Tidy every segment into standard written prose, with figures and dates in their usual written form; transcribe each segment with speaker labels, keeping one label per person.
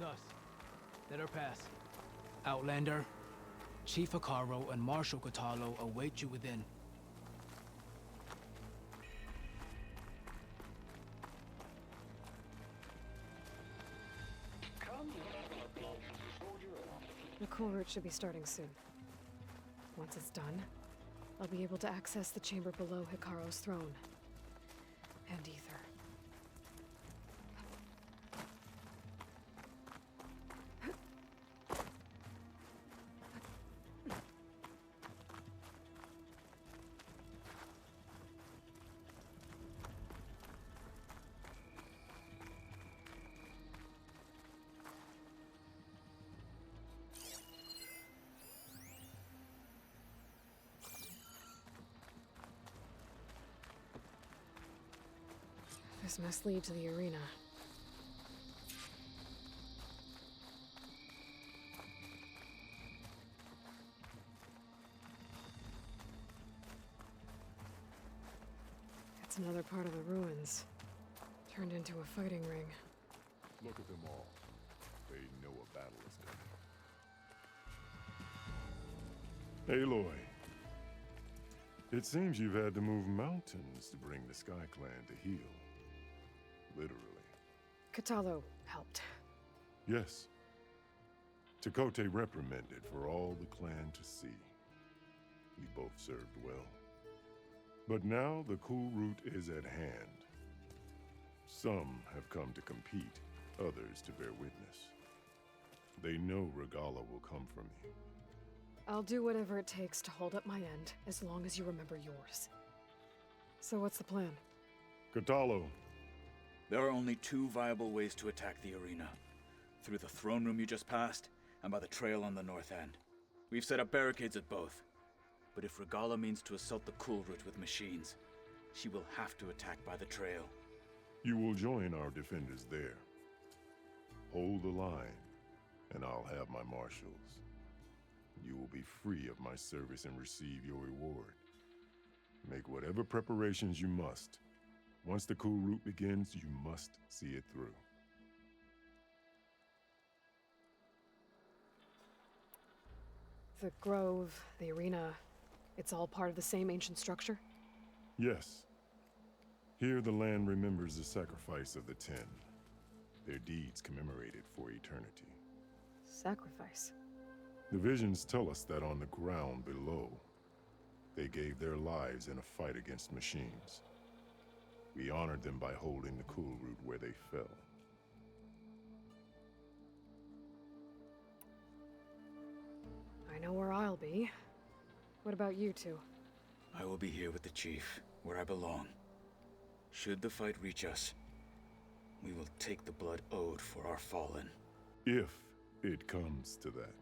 Speaker 1: us. Let her pass. Outlander, Chief Hekarro and Marshal Kotallo await you within.
Speaker 2: The cool route should be starting soon. Once it's done, I'll be able to access the chamber below Hekarro's throne. And Ether. This must lead to the arena. It's another part of the ruins. Turned into a fighting ring.
Speaker 3: Look at them all. They know a battle is coming. Aloy. It seems you've had to move mountains to bring the Sky Clan to heel. Literally.
Speaker 2: Kotallo helped.
Speaker 3: Yes. Tekotteh reprimanded for all the clan to see. We both served well. But now the cool route is at hand. Some have come to compete, others to bear witness. They know Regalla will come for me.
Speaker 2: I'll do whatever it takes to hold up my end, as long as you remember yours. So what's the plan?
Speaker 3: Kotallo.
Speaker 4: There are only two viable ways to attack the arena. Through the throne room you just passed, and by the trail on the north end. We've set up barricades at both. But if Regalla means to assault the cool route with machines, she will have to attack by the trail.
Speaker 3: You will join our defenders there. Hold the line, and I'll have my marshals. You will be free of my service and receive your reward. Make whatever preparations you must. Once the cool route begins, you must see it through.
Speaker 2: The grove, the arena, it's all part of the same ancient structure?
Speaker 3: Yes. Here the land remembers the sacrifice of the Ten. Their deeds commemorated for eternity.
Speaker 2: Sacrifice?
Speaker 3: The visions tell us that on the ground below, they gave their lives in a fight against machines. We honored them by holding the cool route where they fell.
Speaker 2: I know where I'll be. What about you two?
Speaker 4: I will be here with the chief, where I belong. Should the fight reach us, we will take the blood owed for our fallen.
Speaker 3: If it comes to that,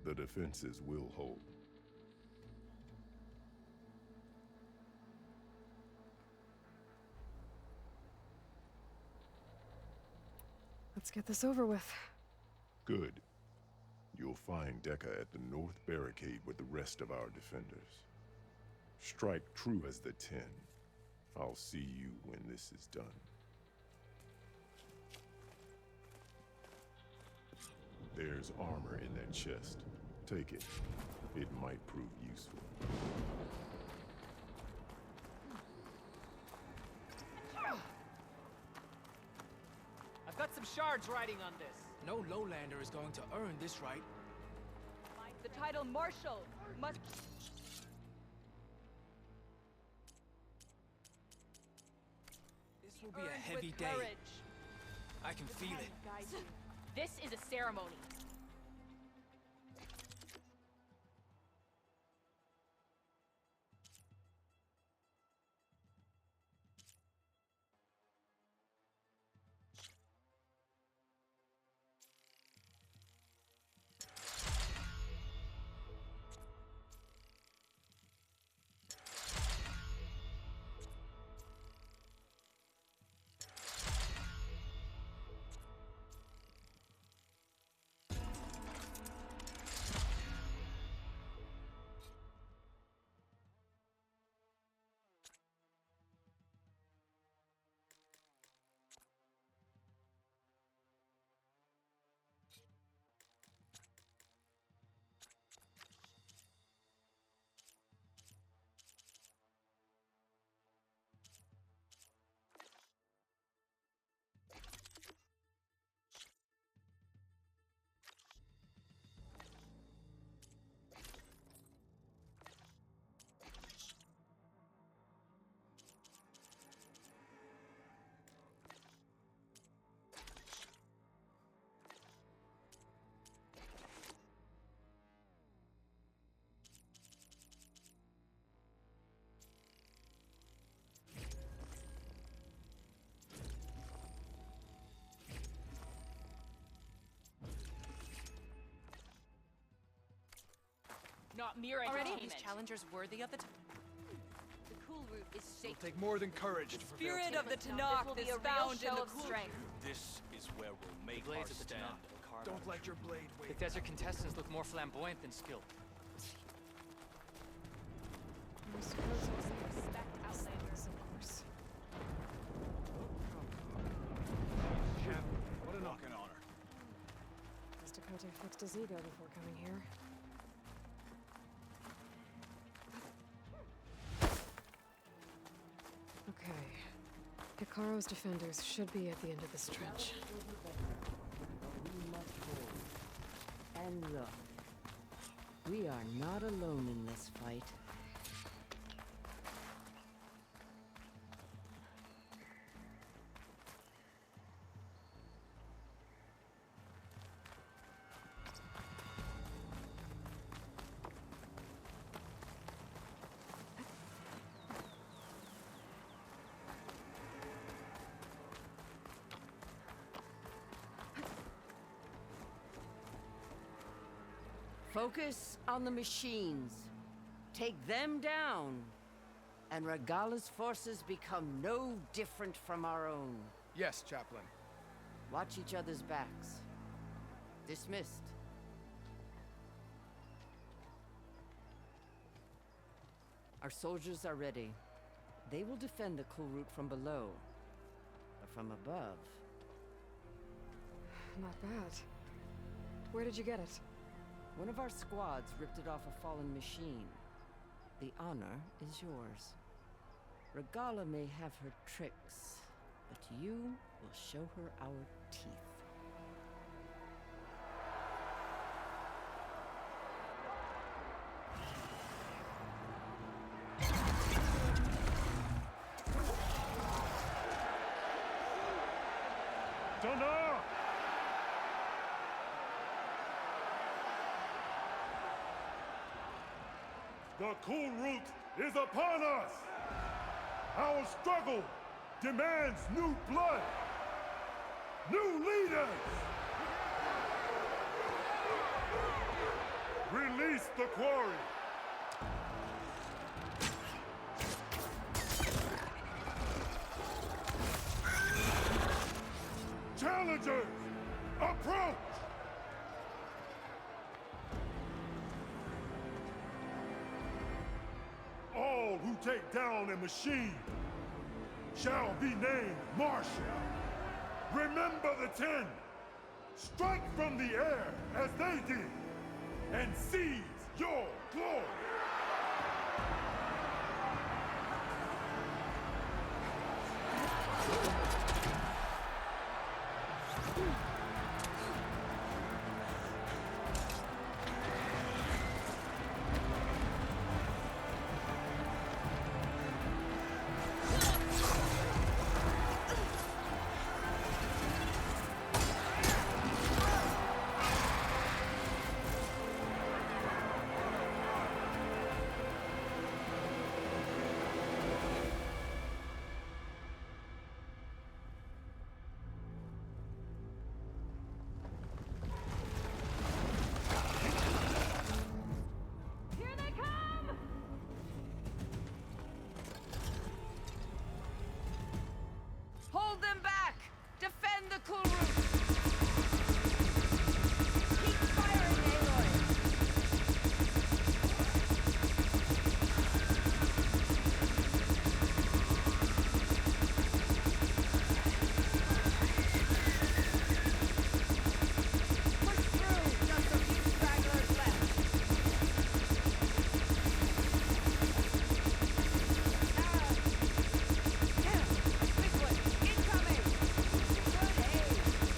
Speaker 3: the defenses will hold.
Speaker 2: Let's get this over with.
Speaker 3: Good. You'll find Dekka at the north barricade with the rest of our defenders. Strike true as the Ten. I'll see you when this is done. There's armor in that chest. Take it. It might prove useful.
Speaker 5: I've got some shards riding on this.
Speaker 1: No lowlander is going to earn this right.
Speaker 6: The title Marshal must...
Speaker 1: This will be a
Speaker 6: earned
Speaker 1: heavy
Speaker 6: with
Speaker 1: day.
Speaker 6: courage.
Speaker 1: I can feel it.
Speaker 6: Guide you. This is a ceremony. not mere
Speaker 7: Are any of
Speaker 6: entertainment.
Speaker 7: these challengers worthy of the
Speaker 6: The cool route is
Speaker 1: It'll
Speaker 6: sacred.
Speaker 1: take more than courage to prevail.
Speaker 7: spirit of the
Speaker 6: This will
Speaker 7: Tanakh
Speaker 6: be
Speaker 7: is
Speaker 6: a real
Speaker 7: found in
Speaker 6: show
Speaker 7: the
Speaker 6: of
Speaker 7: cool
Speaker 6: strength.
Speaker 8: This is where we'll make our
Speaker 5: blades of the
Speaker 8: stand.
Speaker 5: Tanakh.
Speaker 1: Don't let your blade
Speaker 5: The
Speaker 1: wait.
Speaker 5: desert contestants look more flamboyant than skilled.
Speaker 2: I suppose it's
Speaker 6: Respect Outlanders.
Speaker 2: of course.
Speaker 1: Champ, what an
Speaker 8: Fucking honor.
Speaker 2: Guess Dakota fixed his ego before coming here. Okay. Hikaro's defenders should be at the end of this trench.
Speaker 9: We must hold. And look, we are not alone in this fight. Focus on the machines. Take them down. And Regala's forces become no different from our own.
Speaker 1: Yes, Chaplain.
Speaker 9: Watch each other's backs. Dismissed. Our soldiers are ready. They will defend the cool route from below. But from above...
Speaker 2: Not bad. Where did you get it?
Speaker 9: One of our squads ripped it off a fallen machine. The honor is yours. Regala may have her tricks, but you will show her our teeth.
Speaker 3: Dana! The cool route is upon us! Our struggle demands new blood! New leaders! Release the quarry! Challengers, approach! All who take down a machine shall be named Marshal. Remember the 10. Strike from the air as they did, and seize your glory.
Speaker 6: Here they come!
Speaker 9: Hold them back! Defend the cool route! Keep firing, Aloy! Push through! Just a few stragglers left. Bigwood, incoming! Good aim!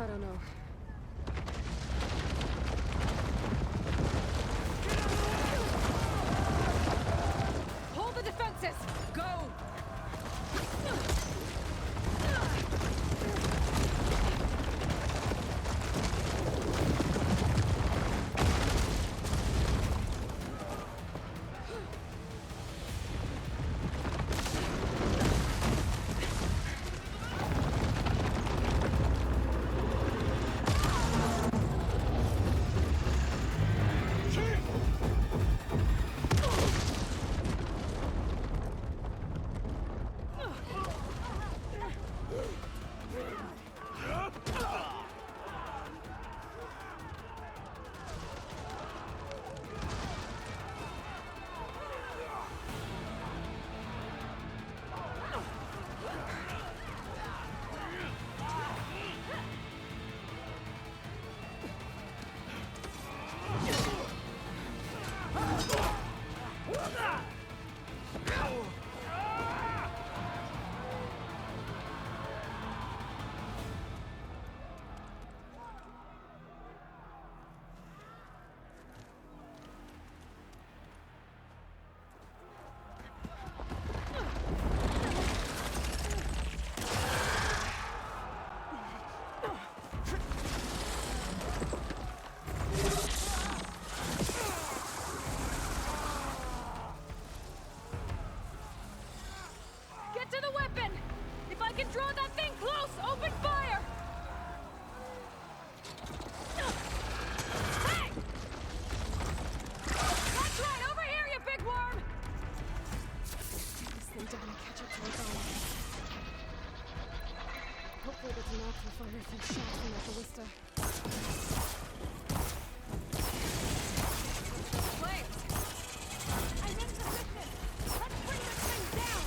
Speaker 2: I don't know. Hold the defenses!
Speaker 9: Go!
Speaker 6: Get to the weapon! If I can draw that thing close, open fire! Hey! That's right, over here, you big worm!
Speaker 2: Take this thing down and catch up to Regala. Hopefully that's enough to fire a few shots from that ballista.
Speaker 6: Flames! I'm in position! Let's bring this thing down!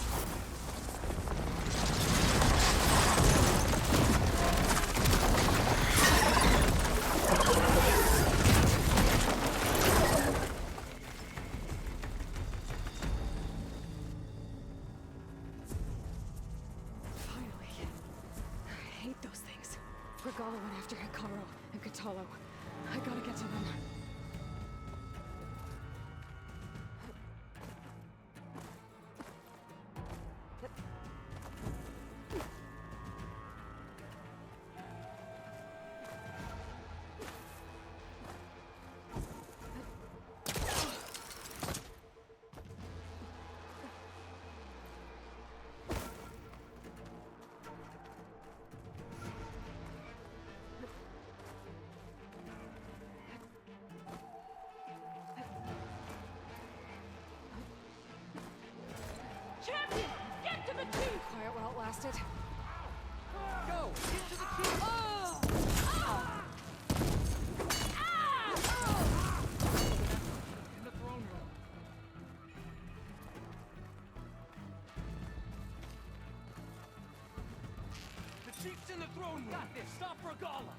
Speaker 2: Finally. I hate those things. Regala went after Hikaru and Katalo. I gotta get to them.
Speaker 6: Champion! Get to the team!
Speaker 2: Quiet while it lasted.
Speaker 5: Go! Get to the key!
Speaker 6: Oh! Ah!
Speaker 5: In the throne room. The chief's in the throne room! Got this! Stop Regala!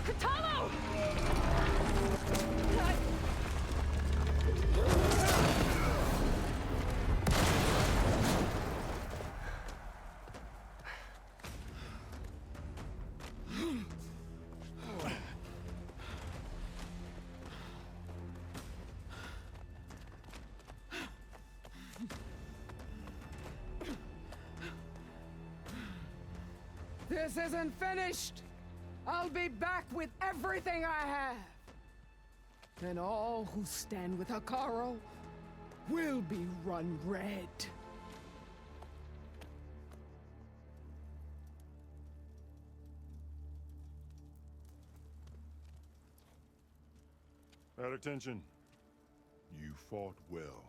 Speaker 6: Katalo!
Speaker 9: This isn't finished! I'll be back with everything I have! And all who stand with Hikaru
Speaker 7: will be run red.
Speaker 3: At attention. You fought well.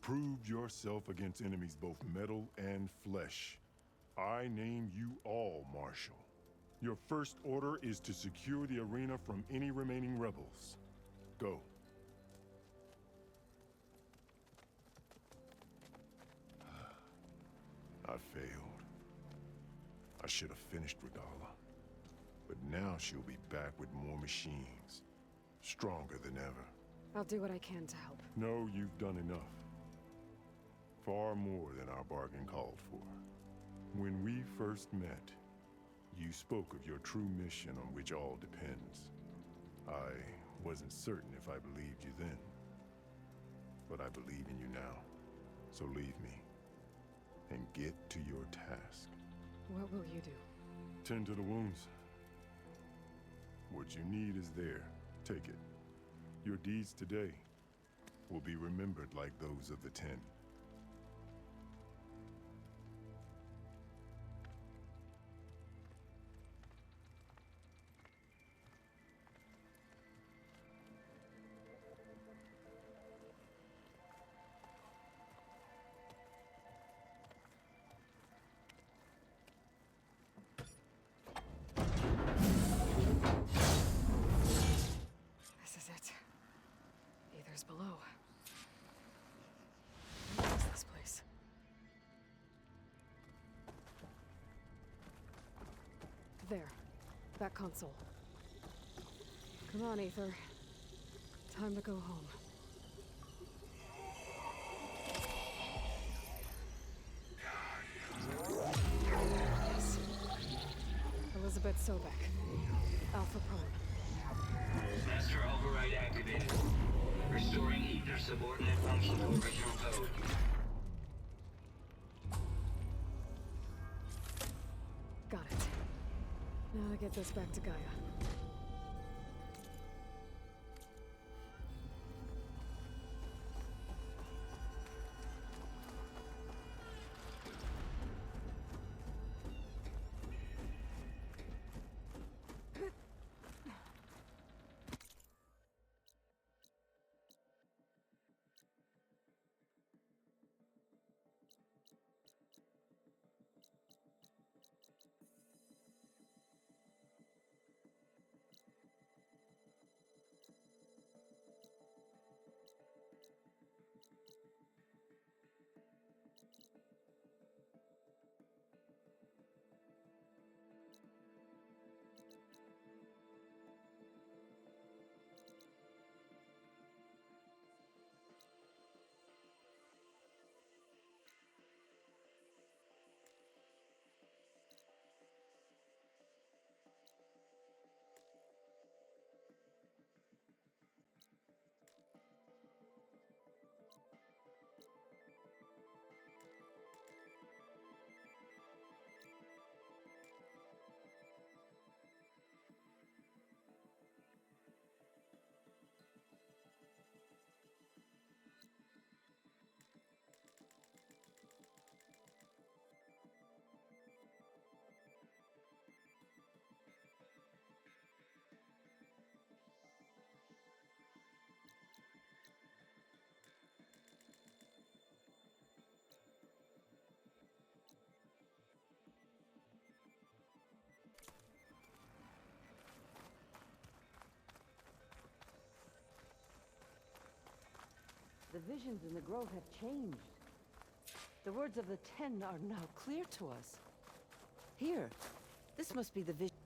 Speaker 3: Proved yourself against enemies both metal and flesh. I name you all Marshal. Your first order is to secure the arena from any remaining rebels. Go. I failed. I should have finished Regala. But now she'll be back with more machines. Stronger than ever.
Speaker 2: I'll do what I can to help.
Speaker 3: No, you've done enough. Far more than our bargain called for. When we first met, you spoke of your true mission on which all depends. I wasn't certain if I believed you then. But I believe in you now. So leave me. And get to your task.
Speaker 2: What will you do?
Speaker 3: Tend to the wounds. What you need is there. Take it. Your deeds today will be remembered like those of the Ten.
Speaker 2: This is it. Aether's below. What is this place? There. That console. Come on, Aether. Time to go home. Yes. Elizabeth Sobek. Alpha Prime.
Speaker 10: Master override activated. Restoring Ether subordinate function to original code.
Speaker 2: Got it. Now to get this back to Gaia.
Speaker 9: The visions in the grove have changed. The words of the Ten are now clear to us. Here, this must be the vision.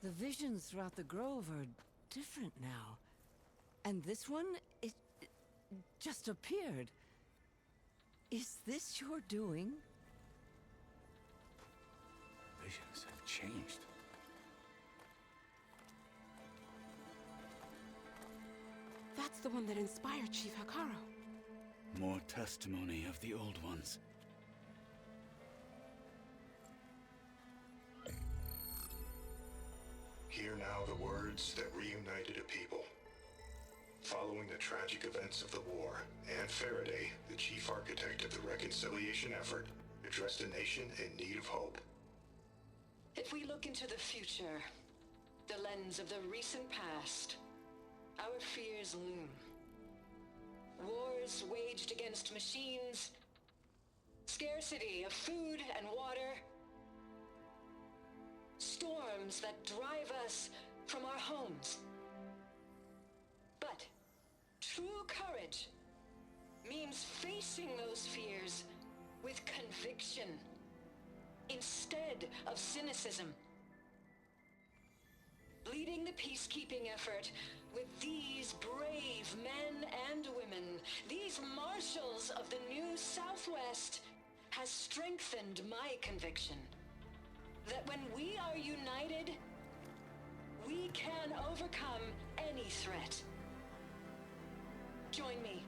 Speaker 9: The visions throughout the grove are different now. And this one, it just appeared. Is this your doing?
Speaker 4: Visions have changed.
Speaker 6: That's the one that inspired Chief Hekarro.
Speaker 4: More testimony of the old ones.
Speaker 11: Hear now the words that reunited a people. Following the tragic events of the war, Anne Faraday, the chief architect of the reconciliation effort, addressed a nation in need of hope.
Speaker 12: If we look into the future, the lens of the recent past, our fears loom. Wars waged against machines, scarcity of food and water, storms that drive us from our homes. But true courage means facing those fears with conviction instead of cynicism. Leading the peacekeeping effort with these brave men and women, these marshals of the new Southwest, has strengthened my conviction that when we are united, we can overcome any threat. Join me.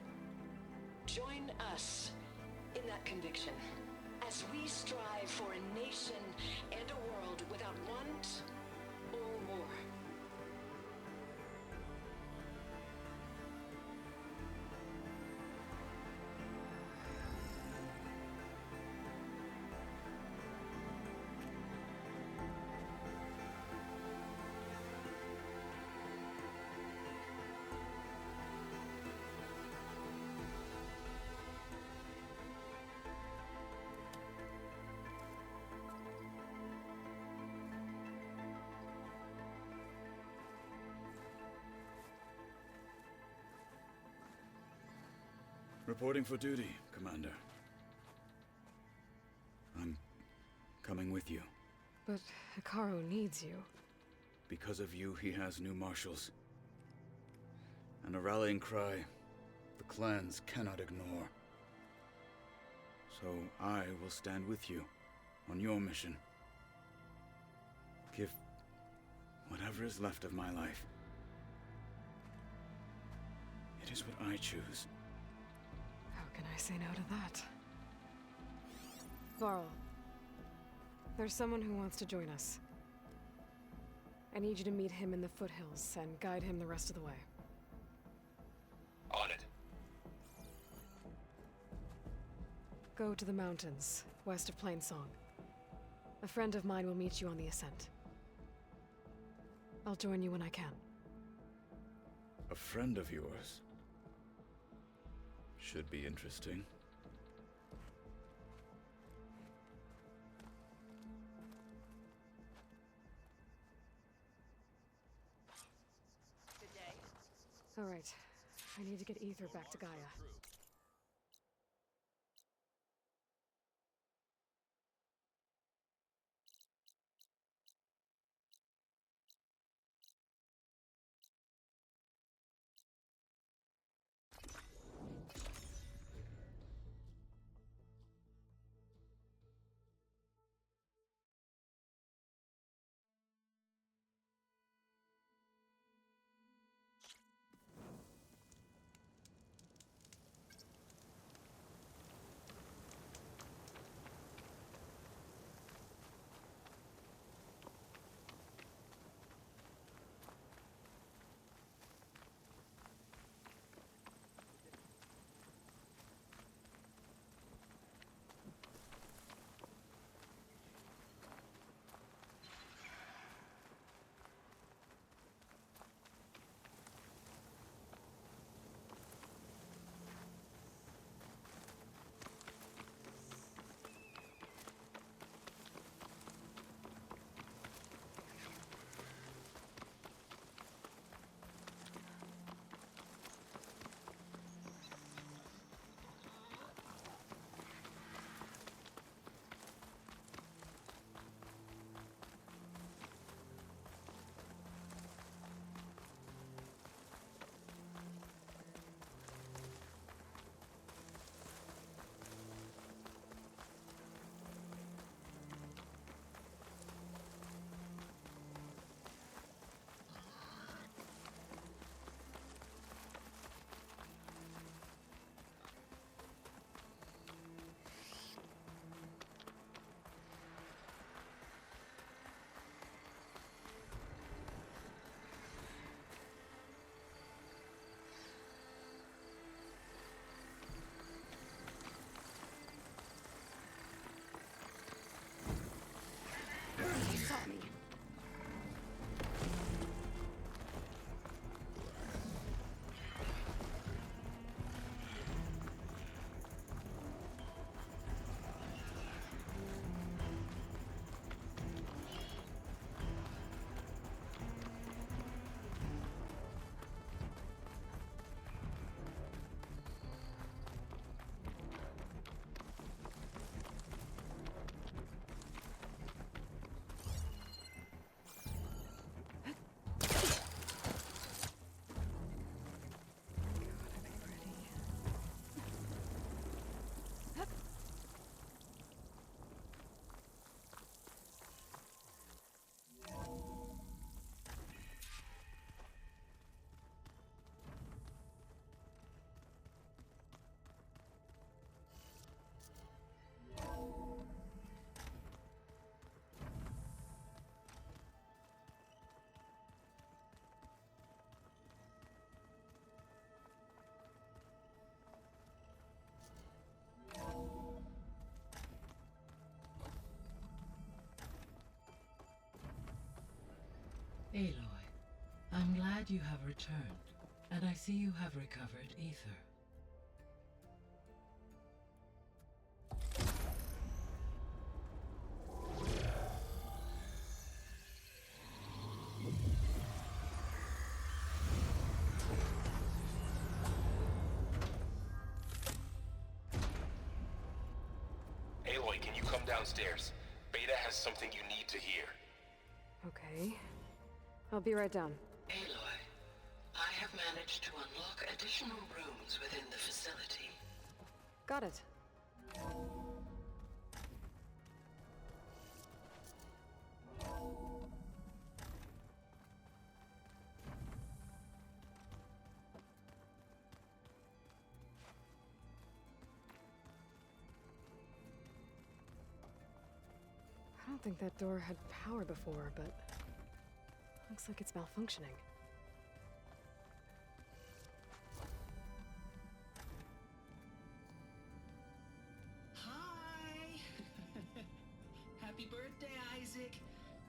Speaker 12: Join us in that conviction as we strive for a nation and a world without want or war.
Speaker 4: Reporting for duty, Commander. I'm coming with you.
Speaker 2: But Hekarro needs you.
Speaker 4: Because of you, he has new marshals. And a rallying cry the clans cannot ignore. So I will stand with you on your mission. Give whatever is left of my life. It is what I choose.
Speaker 2: How can I say no to that? Varl, there's someone who wants to join us. I need you to meet him in the foothills and guide him the rest of the way.
Speaker 8: On it.
Speaker 2: Go to the mountains, west of Plainsong. A friend of mine will meet you on the ascent. I'll join you when I can.
Speaker 4: A friend of yours? Should be interesting.
Speaker 6: Good day.
Speaker 2: All right. I need to get Ether back to Gaia.
Speaker 13: Aloy, I'm glad you have returned, and I see you have recovered Ether.
Speaker 8: Aloy, can you come downstairs? Beta has something you need to hear.
Speaker 2: Okay. I'll be right down.
Speaker 13: Aloy, I have managed to unlock additional rooms within the facility.
Speaker 2: Got it. I don't think that door had power before, but looks like it's malfunctioning.
Speaker 14: Hi! Happy birthday, Isaac.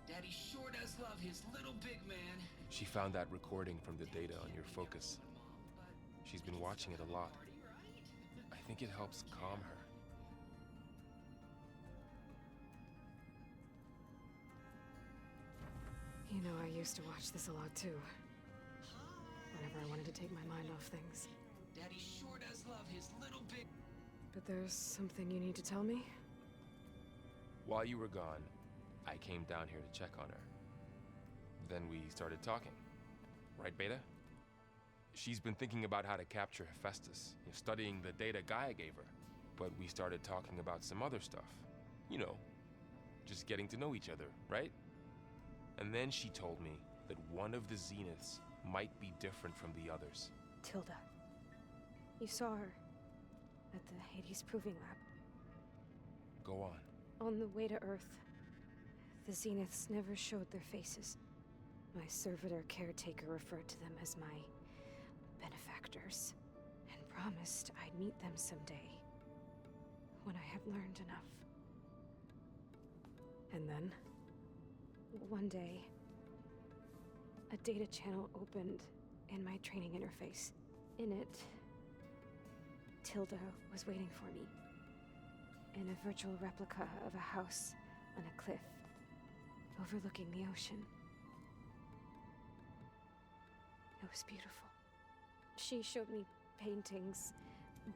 Speaker 14: Daddy sure does love his little big man.
Speaker 8: She found that recording from the data on your focus. She's been watching it a lot. I think it helps calm her.
Speaker 2: You know, I used to watch this a lot too. Whenever I wanted to take my mind off things.
Speaker 14: Daddy sure does love his little big...
Speaker 2: But there's something you need to tell me?
Speaker 8: While you were gone, I came down here to check on her. Then we started talking. Right, Beta? She's been thinking about how to capture Hephaestus, studying the data Gaia gave her. But we started talking about some other stuff. You know, just getting to know each other, right? And then she told me that one of the Zeniths might be different from the others.
Speaker 2: Tilda. You saw her at the Hades Proving Lab.
Speaker 8: Go on.
Speaker 2: On the way to Earth, the Zeniths never showed their faces. My servitor caretaker referred to them as my benefactors, and promised I'd meet them someday, when I had learned enough. And then, one day, a data channel opened in my training interface. In it, Tilda was waiting for me, in a virtual replica of a house on a cliff, overlooking the ocean. It was beautiful. She showed me paintings,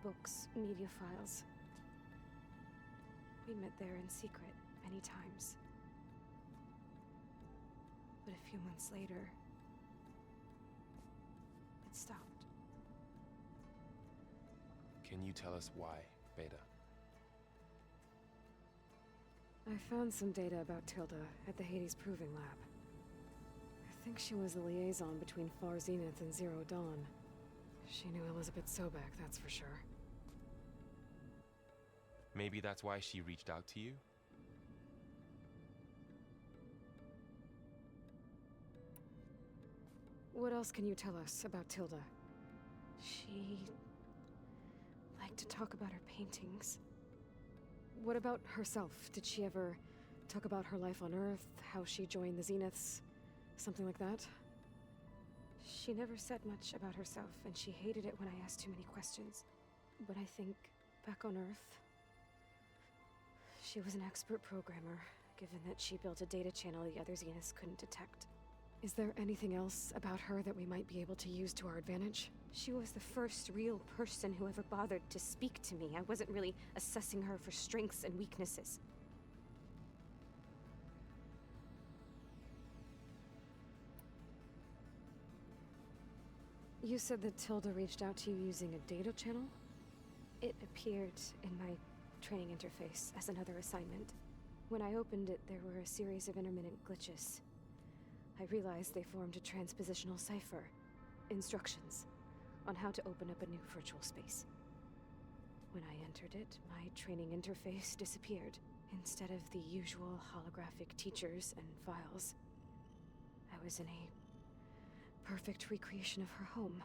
Speaker 2: books, media files. We met there in secret many times. But a few months later, it stopped.
Speaker 8: Can you tell us why, Beta?
Speaker 2: I found some data about Tilda at the Hades Proving Lab. I think she was the liaison between Far Zenith and Zero Dawn. She knew Elizabeth Sobek, that's for sure.
Speaker 8: Maybe that's why she reached out to you?
Speaker 2: What else can you tell us about Tilda? She liked to talk about her paintings. What about herself? Did she ever talk about her life on Earth, how she joined the Zeniths, something like that? She never said much about herself, and she hated it when I asked too many questions. But I think, back on Earth, she was an expert programmer, given that she built a data channel the other Zeniths couldn't detect. Is there anything else about her that we might be able to use to our advantage? She was the first real person who ever bothered to speak to me. I wasn't really assessing her for strengths and weaknesses. You said that Tilda reached out to you using a data channel? It appeared in my training interface as another assignment. When I opened it, there were a series of intermittent glitches. I realized they formed a transpositional cipher. Instructions on how to open up a new virtual space. When I entered it, my training interface disappeared. Instead of the usual holographic teachers and files, I was in a perfect recreation of her home.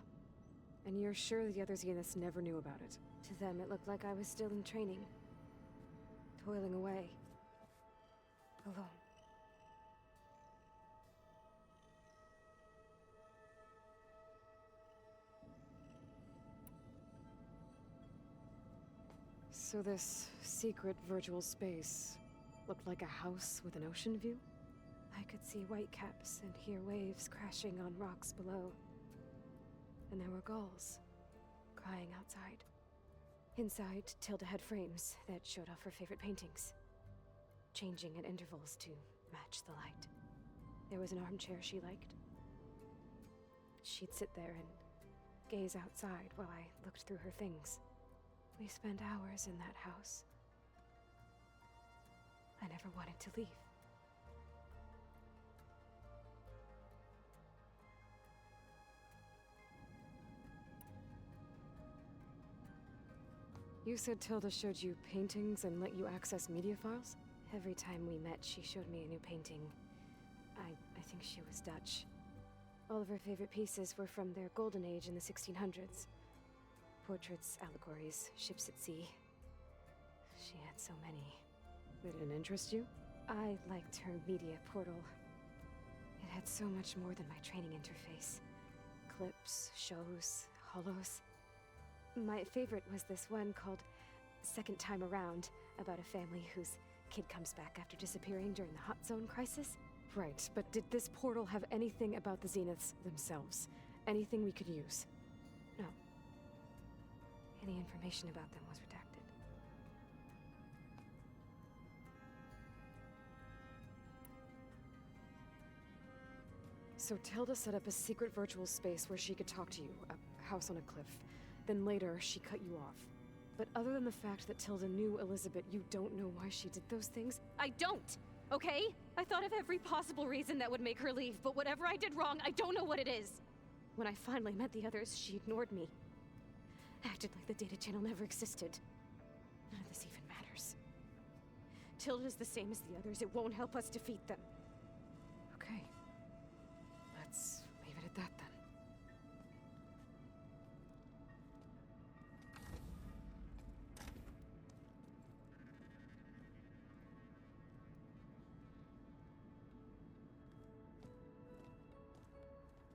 Speaker 2: And you're sure the other Zeniths never knew about it? To them, it looked like I was still in training. Toiling away. Alone. So this secret virtual space looked like a house with an ocean view? I could see whitecaps and hear waves crashing on rocks below. And there were gulls crying outside. Inside, Tilda had frames that showed off her favorite paintings, changing at intervals to match the light. There was an armchair she liked. She'd sit there and gaze outside while I looked through her things. We spent hours in that house. I never wanted to leave. You said Tilda showed you paintings and let you access media files? Every time we met, she showed me a new painting. I think she was Dutch. All of her favorite pieces were from their golden age in the 1600s. Portraits, allegories, ships at sea. She had so many. Did it interest you? I liked her media portal. It had so much more than my training interface. Clips, shows, holos. My favorite was this one called Second Time Around, about a family whose kid comes back after disappearing during the Hot Zone crisis. Right, but did this portal have anything about the Zeniths themselves? Anything we could use? No. Any information about them was redacted. So Tilda set up a secret virtual space where she could talk to you, a house on a cliff. Then later, she cut you off. But other than the fact that Tilda knew Elizabeth, you don't know why she did those things?
Speaker 6: I don't! Okay? I thought of every possible reason that would make her leave, but whatever I did wrong, I don't know what it is. When I finally met the others, she ignored me. Acted like the data channel never existed. None of this even matters. Tilda's the same as the others. It won't help us defeat them.
Speaker 2: Okay. Let's leave it at that then.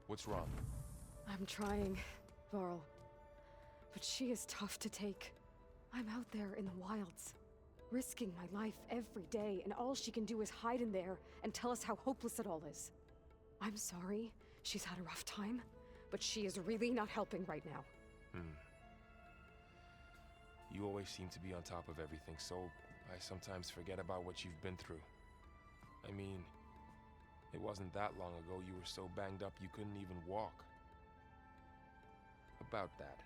Speaker 8: What's wrong?
Speaker 2: I'm trying, Varl. But she is tough to take. I'm out there in the wilds, risking my life every day, and all she can do is hide in there and tell us how hopeless it all is. I'm sorry, she's had a rough time, but she is really not helping right now.
Speaker 8: You always seem to be on top of everything, so I sometimes forget about what you've been through. I mean, it wasn't that long ago you were so banged up you couldn't even walk. About that.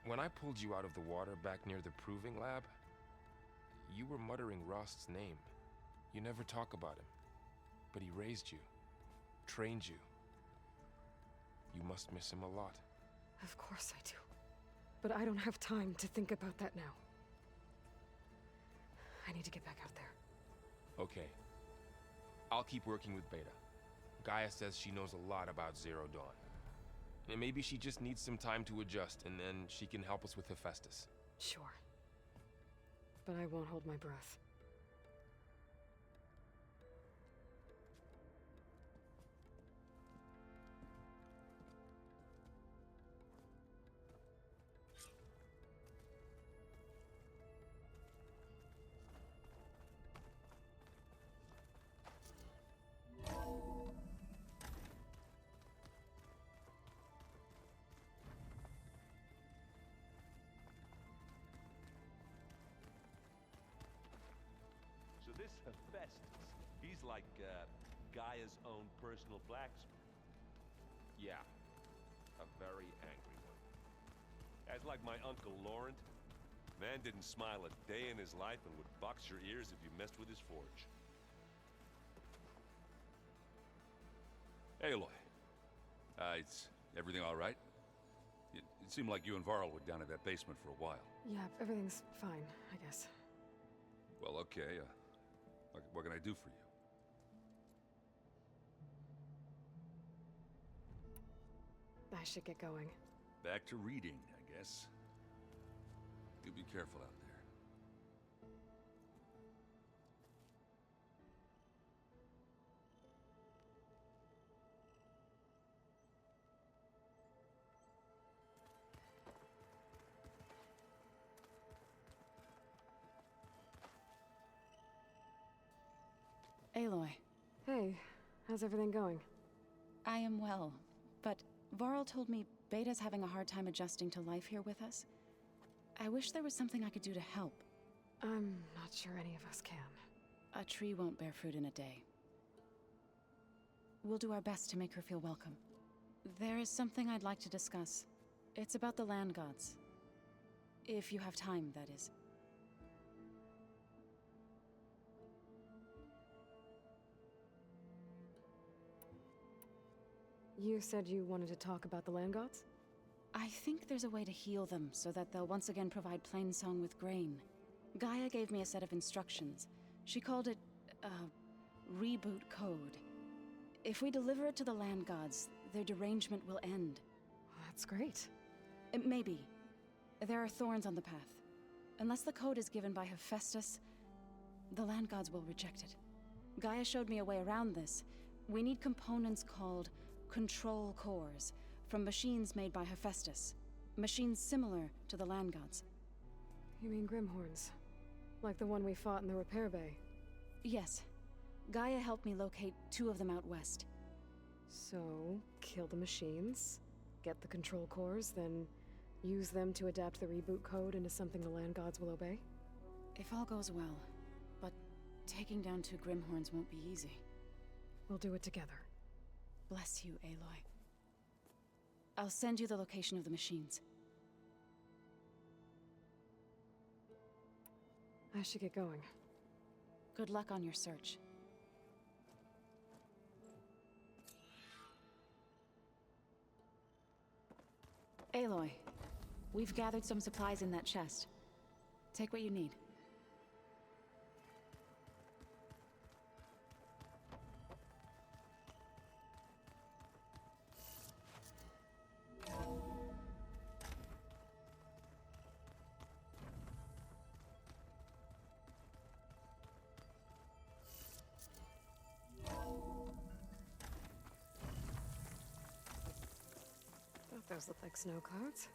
Speaker 8: When I pulled you out of the water back near the proving lab, you were muttering Rost's name. You never talk about him. But he raised you, trained you. You must miss him a lot.
Speaker 2: Of course I do. But I don't have time to think about that now. I need to get back out there.
Speaker 8: Okay. I'll keep working with Beta. Gaia says she knows a lot about Zero Dawn. And maybe she just needs some time to adjust, and then she can help us with Hephaestus.
Speaker 2: Sure. But I won't hold my breath.
Speaker 15: So this Hephaestus, he's like Gaia's own personal blacksmith.
Speaker 8: Yeah, a very angry one.
Speaker 15: As like my Uncle Laurent. Man didn't smile a day in his life and would box your ears if you messed with his forge.
Speaker 16: Aloy. Is everything all right? It seemed like you and Varl were down in that basement for a while.
Speaker 2: Yeah, everything's fine, I guess.
Speaker 16: Well, okay. What can I do for you?
Speaker 2: I should get going.
Speaker 16: Back to reading, I guess. You be careful out there.
Speaker 17: Aloy.
Speaker 2: Hey, how's everything going?
Speaker 17: I am well, but Varl told me Beta's having a hard time adjusting to life here with us. I wish there was something I could do to help.
Speaker 2: I'm not sure any of us can.
Speaker 17: A tree won't bear fruit in a day. We'll do our best to make her feel welcome. There is something I'd like to discuss. It's about the land gods. If you have time, that is.
Speaker 2: You said you wanted to talk about the land gods?
Speaker 17: I think there's a way to heal them so that they'll once again provide Plainsong with grain. Gaia gave me a set of instructions. She called it a reboot code. If we deliver it to the land gods, their derangement will end.
Speaker 2: That's great.
Speaker 17: Maybe. There are thorns on the path. Unless the code is given by Hephaestus, the land gods will reject it. Gaia showed me a way around this. We need components called control cores from machines made by Hephaestus. Machines similar to the land gods.
Speaker 2: You mean Grimhorns? Like the one we fought in the repair bay?
Speaker 17: Yes. Gaia helped me locate 2 of them out west.
Speaker 2: So, kill the machines, get the control cores, then use them to adapt the reboot code into something the land gods will obey?
Speaker 17: If all goes well, but taking down 2 Grimhorns won't be easy.
Speaker 2: We'll do it together.
Speaker 17: Bless you, Aloy. I'll send you the location of the machines.
Speaker 2: I should get going.
Speaker 17: Good luck on your search. Aloy, we've gathered some supplies in that chest. Take what you need.
Speaker 2: Those look like snow clouds.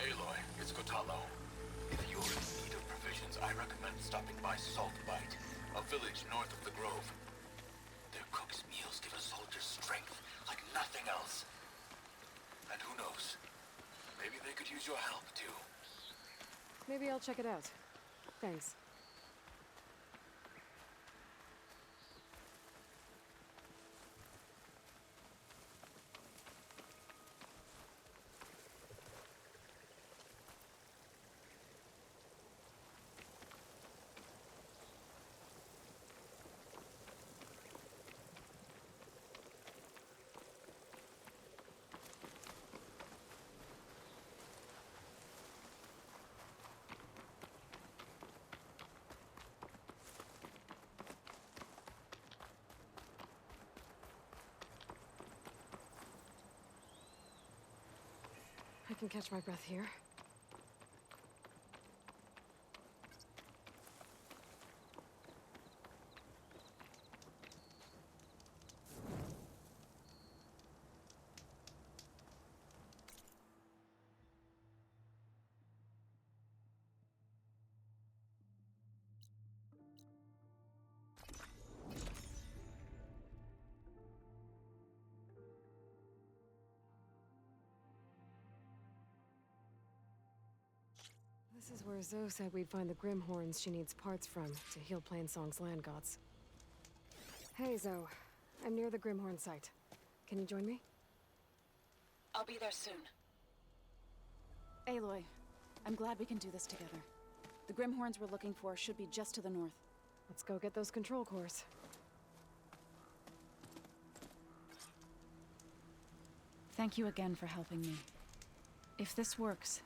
Speaker 18: Aloy, it's Kotallo. If you're in need of provisions, I recommend stopping by Saltbite, a village north of the Grove. Their cook's meals give a soldier strength like nothing else. And who knows, maybe they could use your help, too.
Speaker 2: Maybe I'll check it out. Thanks. I can catch my breath here. This is where Zoe said we'd find the Grimhorns she needs parts from to heal Plainsong's land gods. Hey, Zoe. I'm near the Grimhorn site. Can you join me?
Speaker 13: I'll be there soon.
Speaker 17: Aloy, I'm glad we can do this together. The Grimhorns we're looking for should be just to the north.
Speaker 2: Let's go get those control cores.
Speaker 17: Thank you again for helping me. If this works,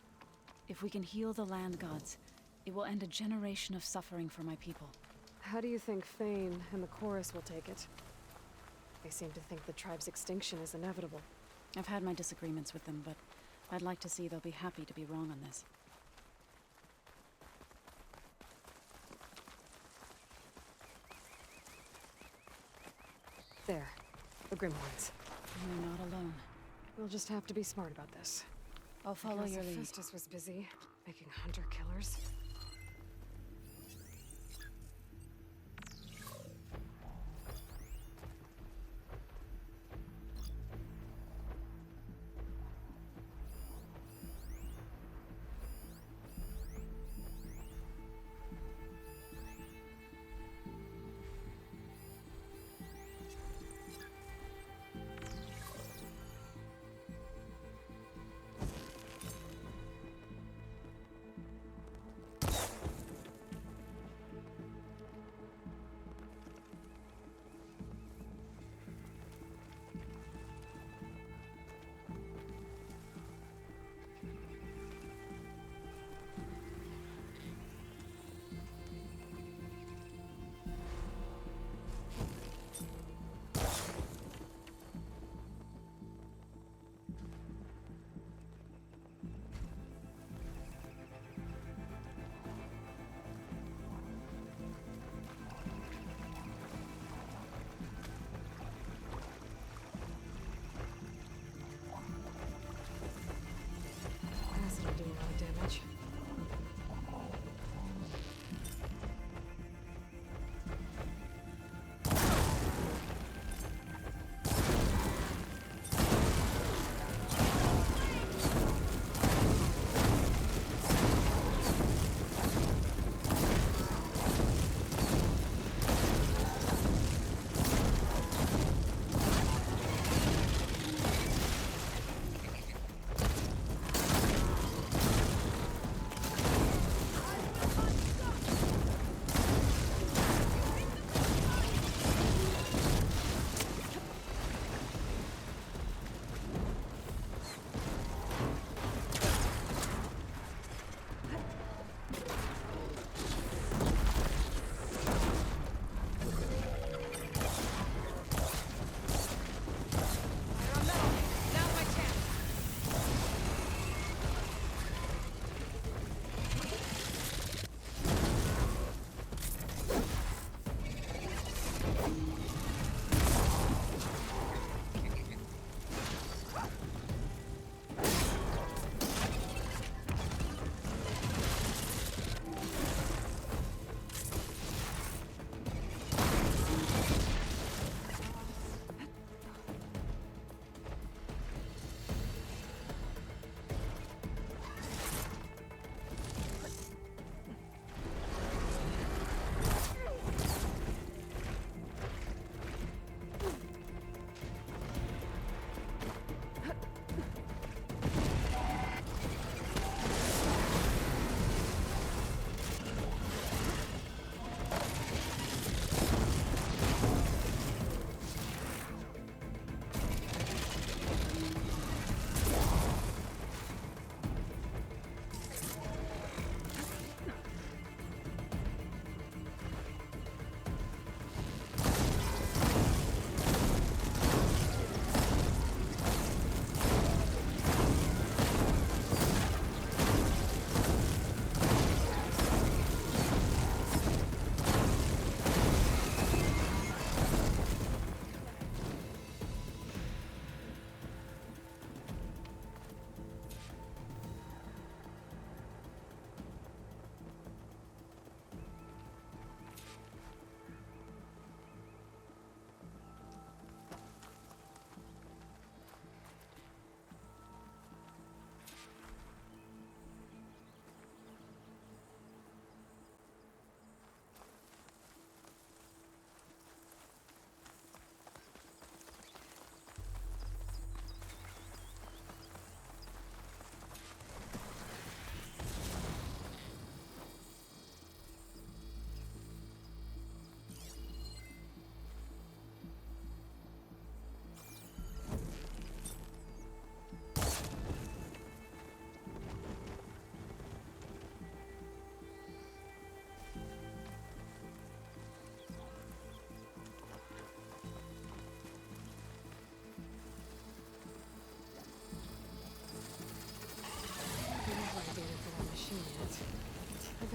Speaker 17: if we can heal the land gods, it will end a generation of suffering for my people.
Speaker 2: How do you think Thane and the chorus will take it? They seem to think the tribe's extinction is inevitable.
Speaker 17: I've had my disagreements with them, but I'd like to see they'll be happy to be wrong on this.
Speaker 2: There. The Grimhorns.
Speaker 17: You're not alone.
Speaker 2: We'll just have to be smart about this.
Speaker 17: I'll follow your lead.
Speaker 2: Hephaestus was busy making hunter-killers. Acid will do a lot of damage.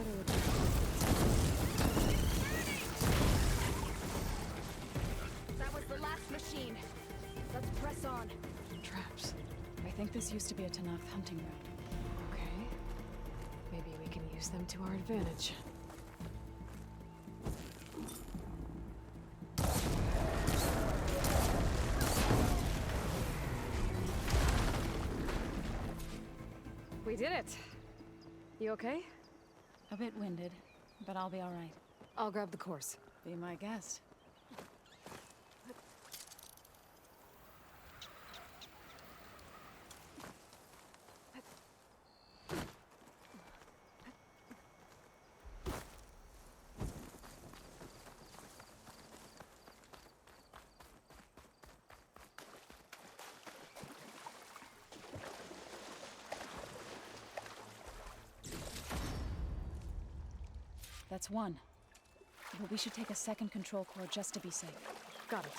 Speaker 2: code.
Speaker 17: That was the last machine. Let's press on.
Speaker 2: Traps.
Speaker 17: I think this used to be a Tanath hunting route.
Speaker 2: Okay. Maybe we can use them to our advantage. We did it! You okay?
Speaker 17: A bit winded, but I'll be all right.
Speaker 2: I'll grab the course.
Speaker 17: Be my guest. That's one. But we should take a second control core just to be safe.
Speaker 2: Got it.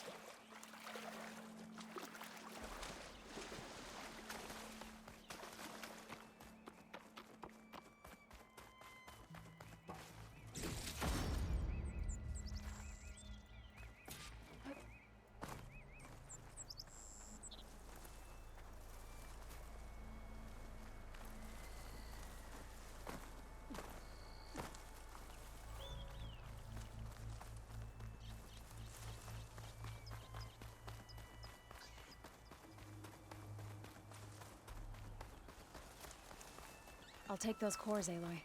Speaker 17: I'll take those cores, Aloy.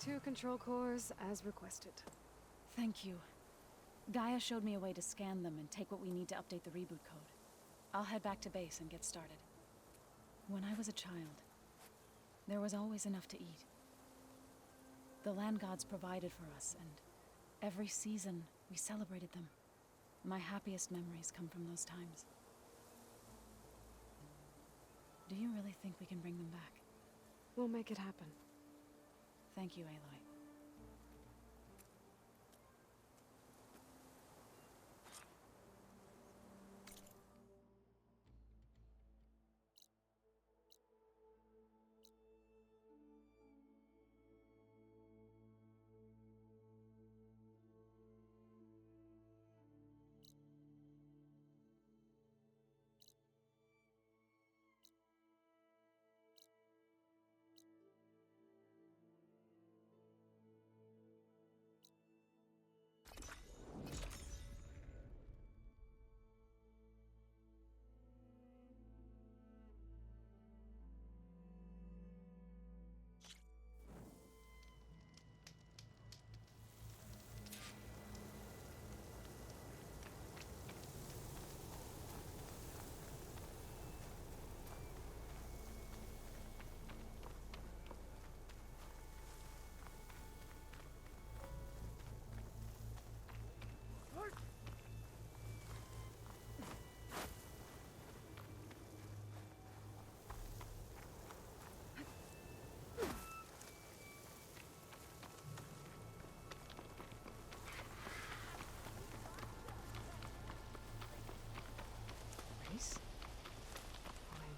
Speaker 2: 2 control cores, as requested.
Speaker 17: Thank you. Gaia showed me a way to scan them and take what we need to update the reboot code. I'll head back to base and get started. When I was a child, there was always enough to eat. The land gods provided for us, and every season we celebrated them. My happiest memories come from those times. Do you really think we can bring them back?
Speaker 2: We'll make it happen.
Speaker 17: Thank you, Aloy.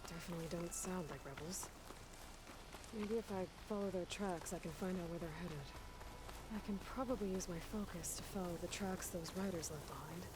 Speaker 2: Definitely don't sound like rebels. Maybe if I follow their tracks, I can find out where they're headed. I can probably use my focus to follow the tracks those riders left behind.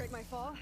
Speaker 2: tolerate my fall.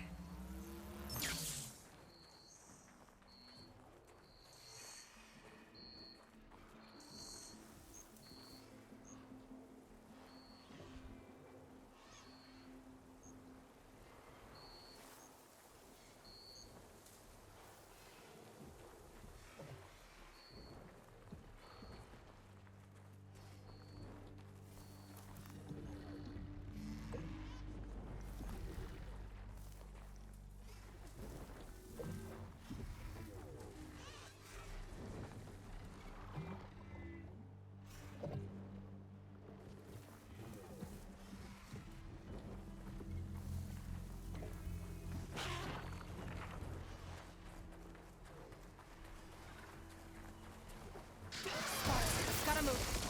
Speaker 2: Gotta move.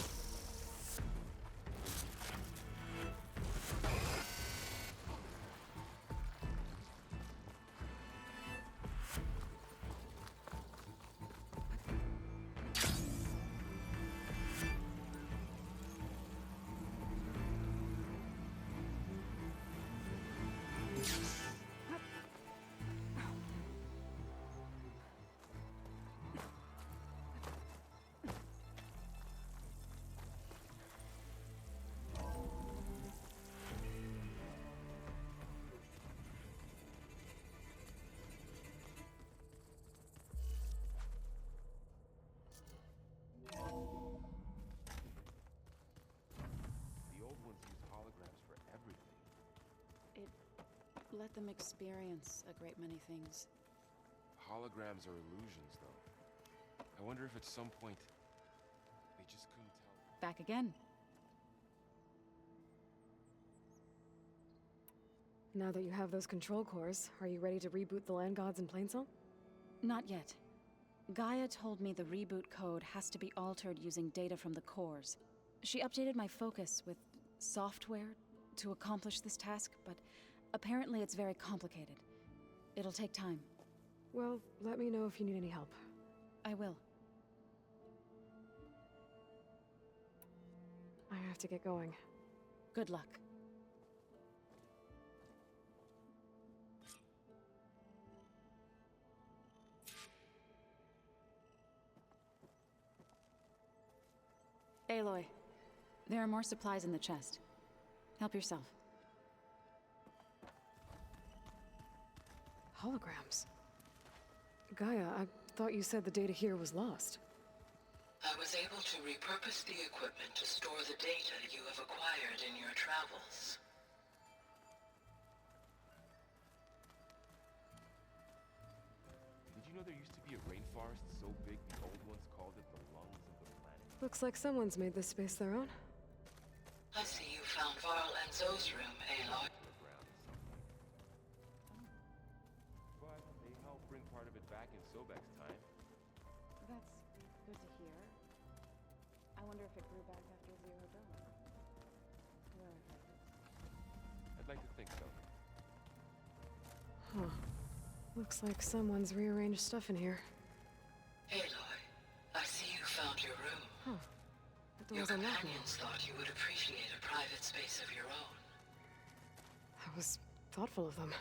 Speaker 17: Let them experience a great many things.
Speaker 8: Holograms are illusions, though. I wonder if at some point they just couldn't tell.
Speaker 17: Back again.
Speaker 2: Now that you have those control cores, are you ready to reboot the Land Gods in Plainsong?
Speaker 17: Not yet. Gaia told me the reboot code has to be altered using data from the cores. She updated my focus with software to accomplish this task, but apparently it's very complicated. It'll take time.
Speaker 2: Well, let me know if you need any help.
Speaker 17: I will.
Speaker 2: I have to get going.
Speaker 17: Good luck. Aloy, there are more supplies in the chest. Help yourself.
Speaker 2: Holograms. Gaia, I thought you said the data here was lost.
Speaker 13: I was able to repurpose the equipment to store the data you have acquired in your travels.
Speaker 8: Did you know there used to be a rainforest so big the old ones called it the lungs of the planet?
Speaker 2: Looks like someone's made this space their own.
Speaker 13: I see you found Varl and Zoe's room, Aloy.
Speaker 8: But they helped bring part of it back in Sobek's time.
Speaker 17: That's good to hear. I wonder if it grew back after Zero Dawn.
Speaker 8: I'd like to think so.
Speaker 2: Huh. Looks like someone's rearranged stuff in here.
Speaker 13: Aloy, I see you found your room.
Speaker 2: Huh. That
Speaker 13: Your
Speaker 2: door's unlocked now.
Speaker 13: companions thought you would appreciate a private space of your own.
Speaker 2: That was thoughtful of them.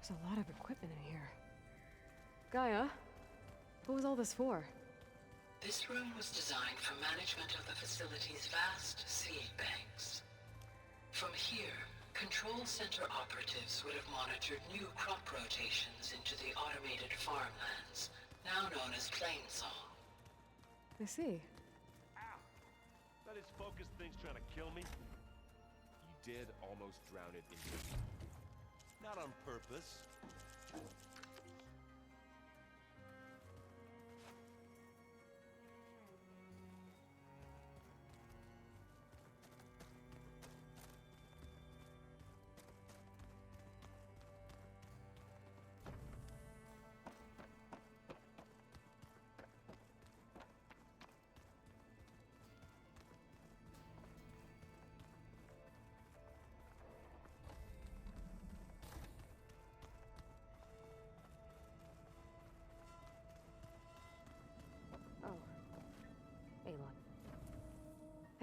Speaker 2: There's a lot of equipment in here. Gaia, what was all this for?
Speaker 13: This room was designed for management of the facility's vast seed banks. From here, control center operatives would have monitored new crop rotations into the automated farmlands, now known as Plainsong.
Speaker 2: I see.
Speaker 15: Ow! That is focused thing's trying to kill me.
Speaker 8: You did almost drown it in your...
Speaker 15: Not on purpose.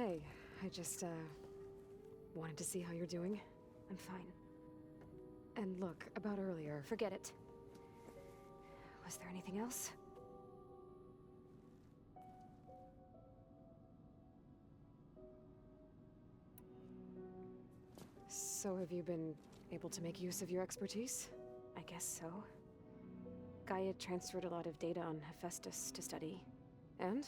Speaker 2: Hey, I just, wanted to see how you're doing. I'm fine. And look, about earlier,
Speaker 6: Forget it.
Speaker 2: was there anything else? So have you been able to make use of your expertise?
Speaker 6: I guess so. Gaia transferred a lot of data on Hephaestus to study.
Speaker 2: And?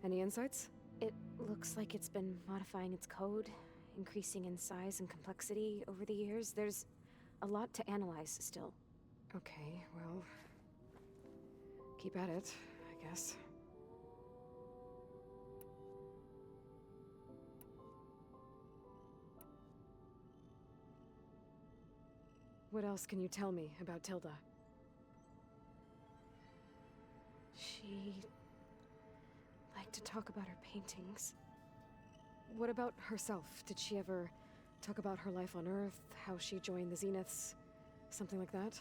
Speaker 2: Any insights?
Speaker 6: It looks like it's been modifying its code, increasing in size and complexity over the years. There's a lot to analyze still.
Speaker 2: Okay, well... keep at it, I guess. What else can you tell me about Tilda?
Speaker 6: She liked to talk about her paintings.
Speaker 2: What about herself? Did she ever talk about her life on Earth, how she joined the Zeniths, something like that?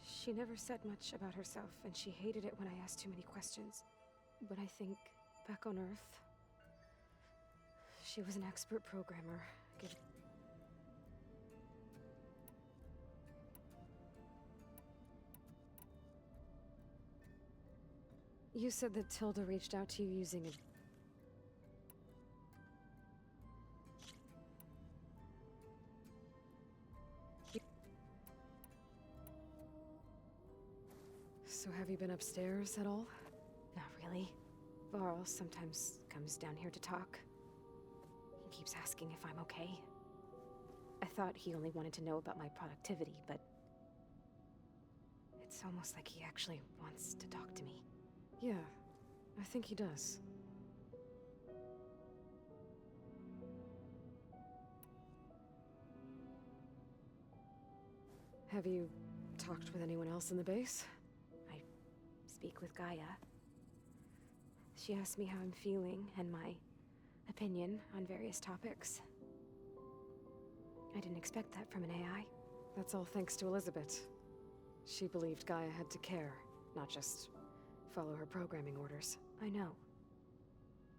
Speaker 6: She never said much about herself, and she hated it when I asked too many questions. But I think, back on Earth, she was an expert programmer.
Speaker 2: You said that Tilda reached out to you using a... So have you been upstairs at all?
Speaker 6: Not really. Varl sometimes comes down here to talk. He keeps asking if I'm okay. I thought he only wanted to know about my productivity, but... it's almost like he actually wants to talk to me.
Speaker 2: Yeah, I think he does. Have you talked with anyone else in the base?
Speaker 6: I speak with Gaia. She asks me how I'm feeling and my opinion on various topics. I didn't expect that from an AI.
Speaker 2: That's all thanks to Elizabeth. She believed Gaia had to care, not just follow her programming orders.
Speaker 6: I know.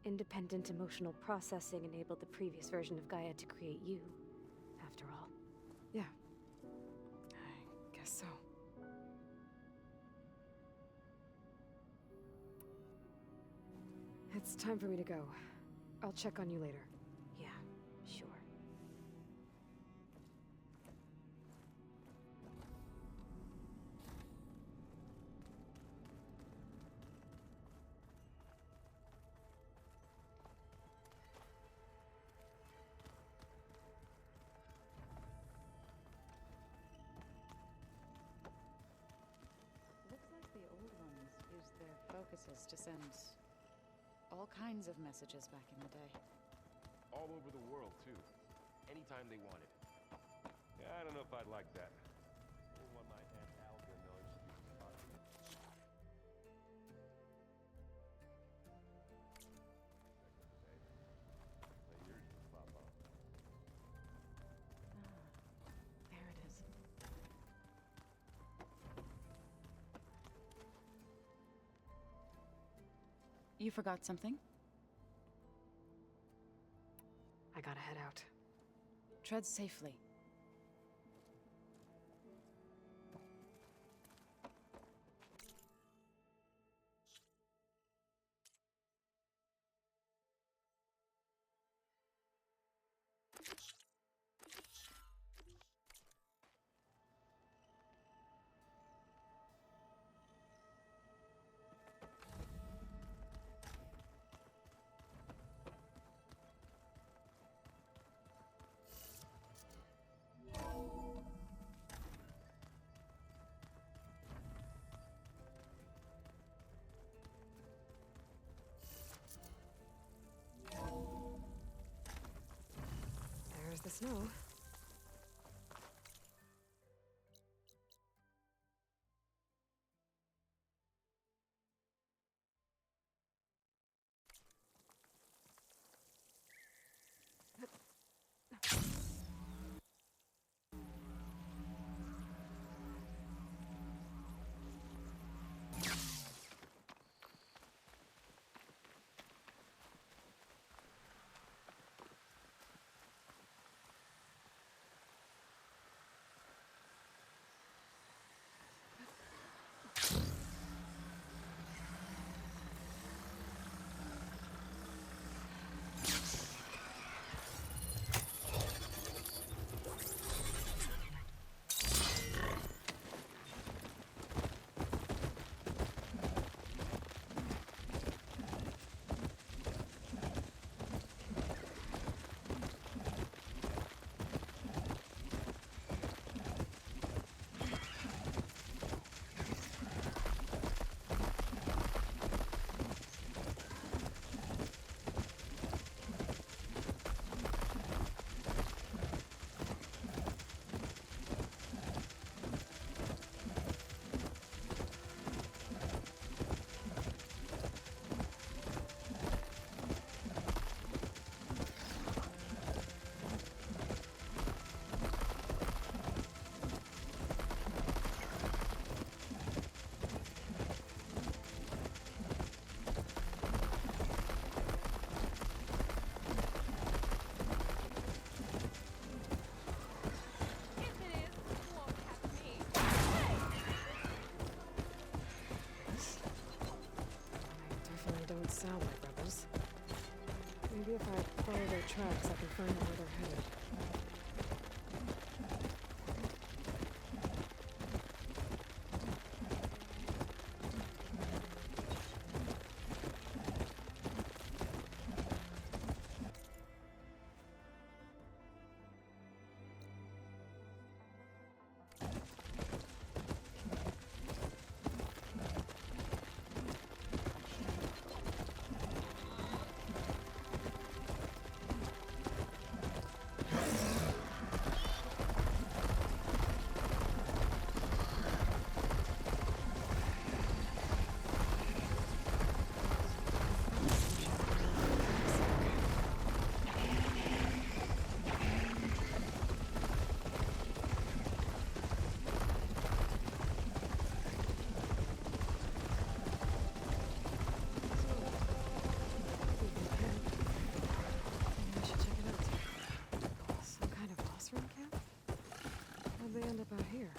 Speaker 6: Independent emotional processing enabled the previous version of Gaia to create you, after all.
Speaker 2: Yeah. I guess so. It's time for me to go. I'll check on you later.
Speaker 6: Yeah, sure.
Speaker 17: Focuses to send all kinds of messages back in the day.
Speaker 8: All over the world, too. Anytime they wanted.
Speaker 15: Yeah, I don't know if I'd like that. I want my Aunt Alga knowing she was talking. Yours just pop up.
Speaker 17: There it is. You forgot something?
Speaker 2: I gotta head out.
Speaker 17: Tread safely.
Speaker 2: There's the snow. sound like rebels. Maybe if I follow their tracks, I can find out where they're headed. How'd they end up out here?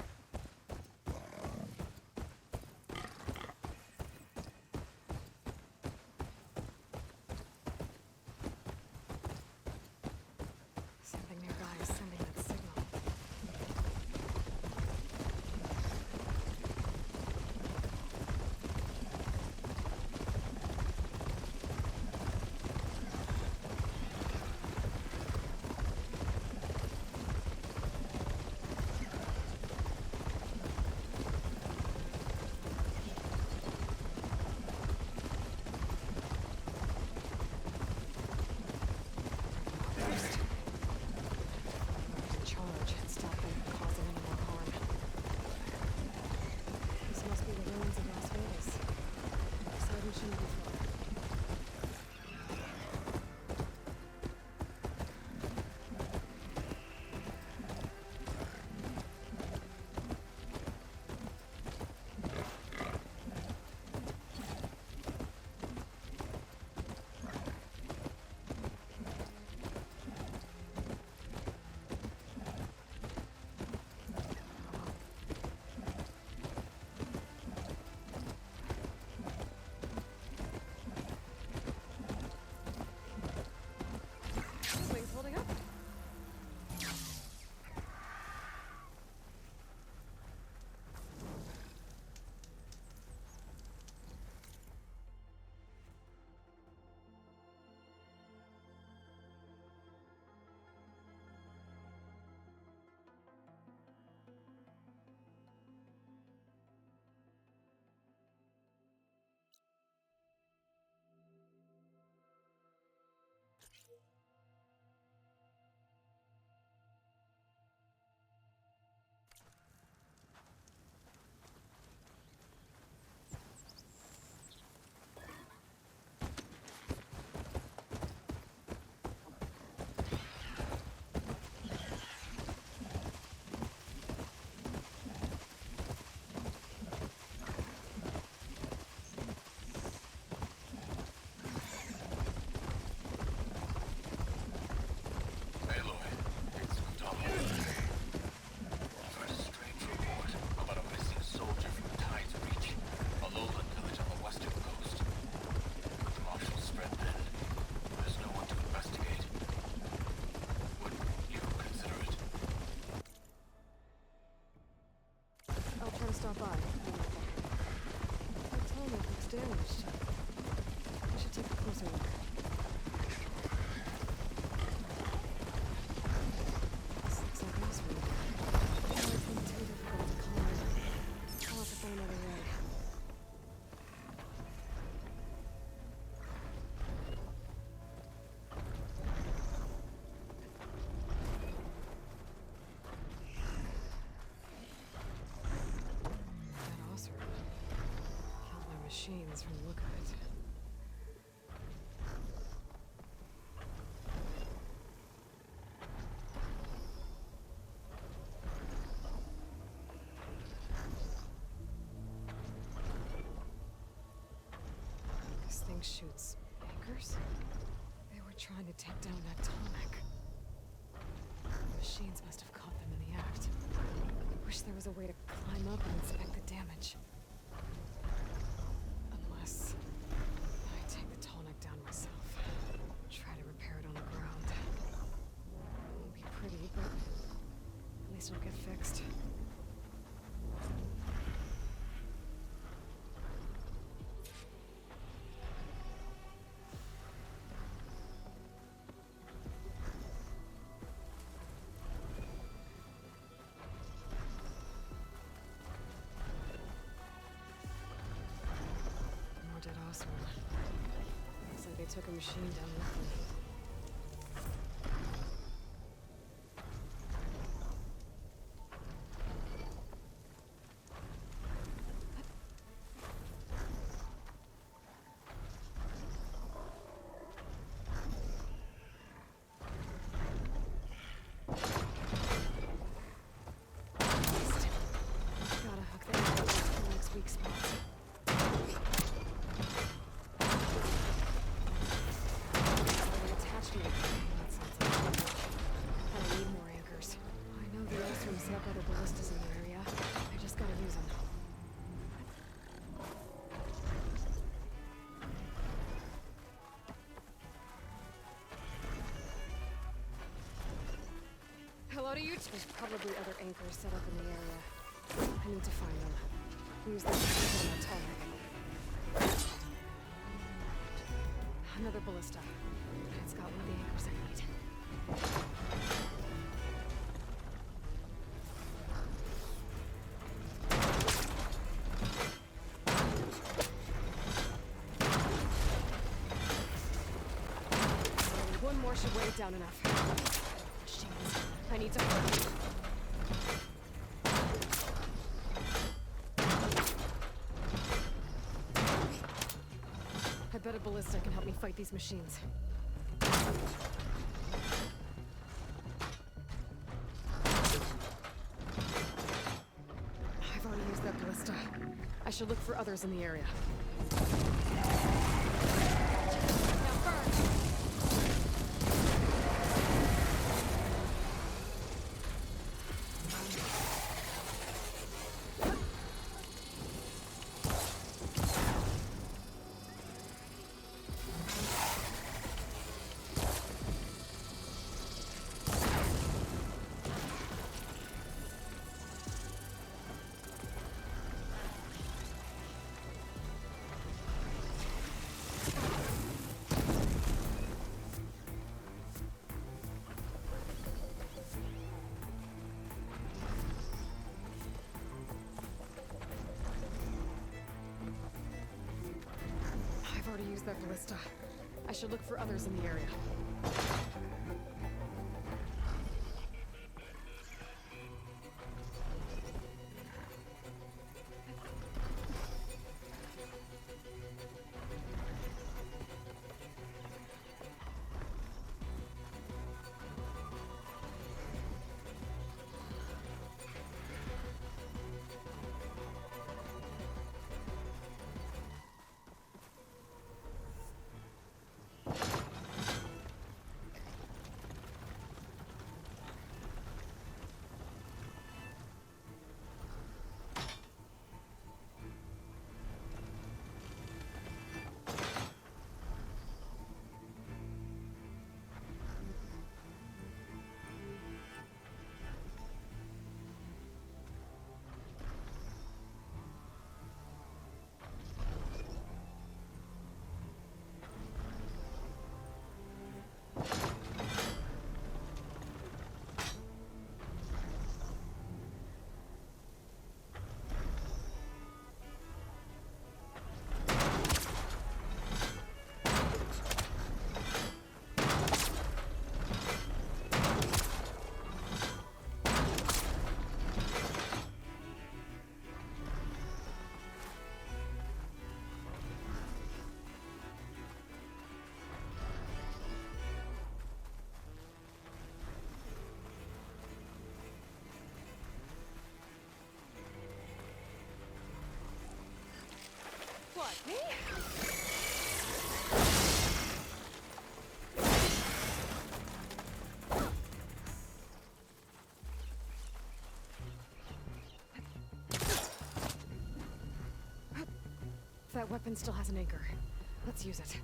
Speaker 2: Something nearby is sending that signal. Stop by. My tarmac looks damaged. I should take a closer look. This looks like Oswald. It's been too difficult to climb. I'll have to find another way. Machines from the look of it. This thing shoots anchors? They were trying to take down that tarmac. The machines must have caught them in the act. I wish there was a way to climb up and inspect the damage. Unless I take the tall least it'll get fixed. More dead Osborn. Looks like they took a machine down with them. Gotta hook the anchors to the next weak spots. An attachment. That sounds like too much. But I need more anchors. I know the Ostrom set up other ballistas in the area. I just gotta use them. Hello to you. There's probably other anchors set up in the area. I need to find them. Use them to get on target. Another ballista. It's got one of the anchors I need. One more should weigh it down enough. Machines. I need to hurry. I bet a ballista can help me fight these machines. I've already used that ballista. I should look for others in the area. Now burn! I've already used that ballista. I should look for others in the area. What, me? That weapon still has an anchor. Let's use it.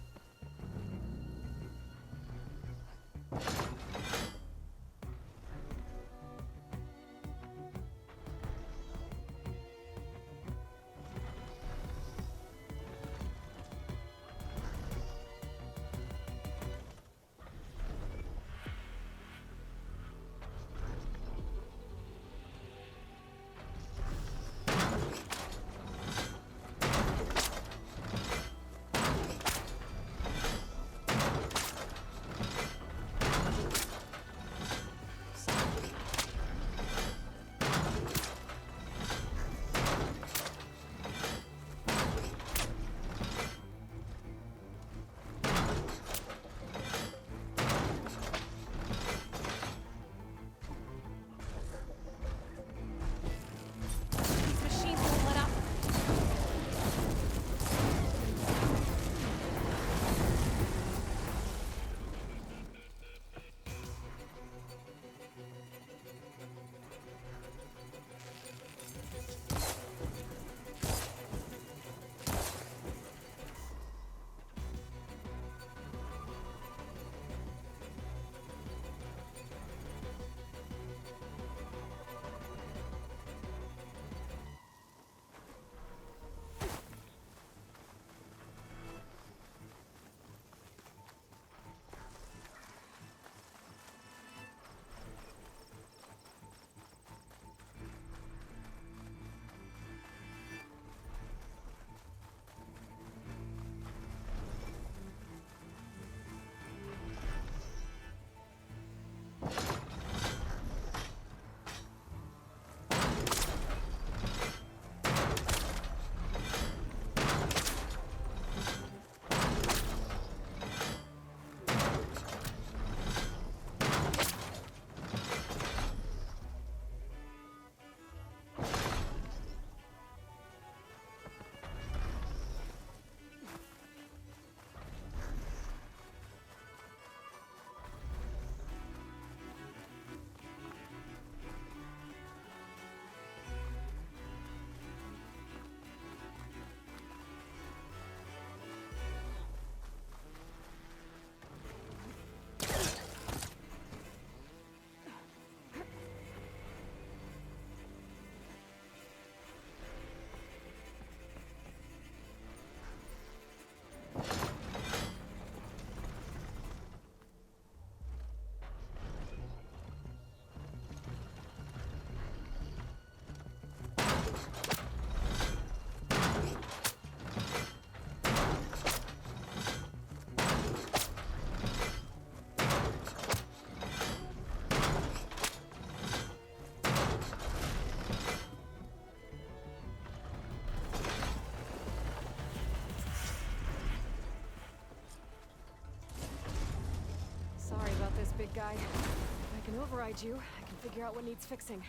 Speaker 2: big guy. If I can override you, I can figure out what needs fixing.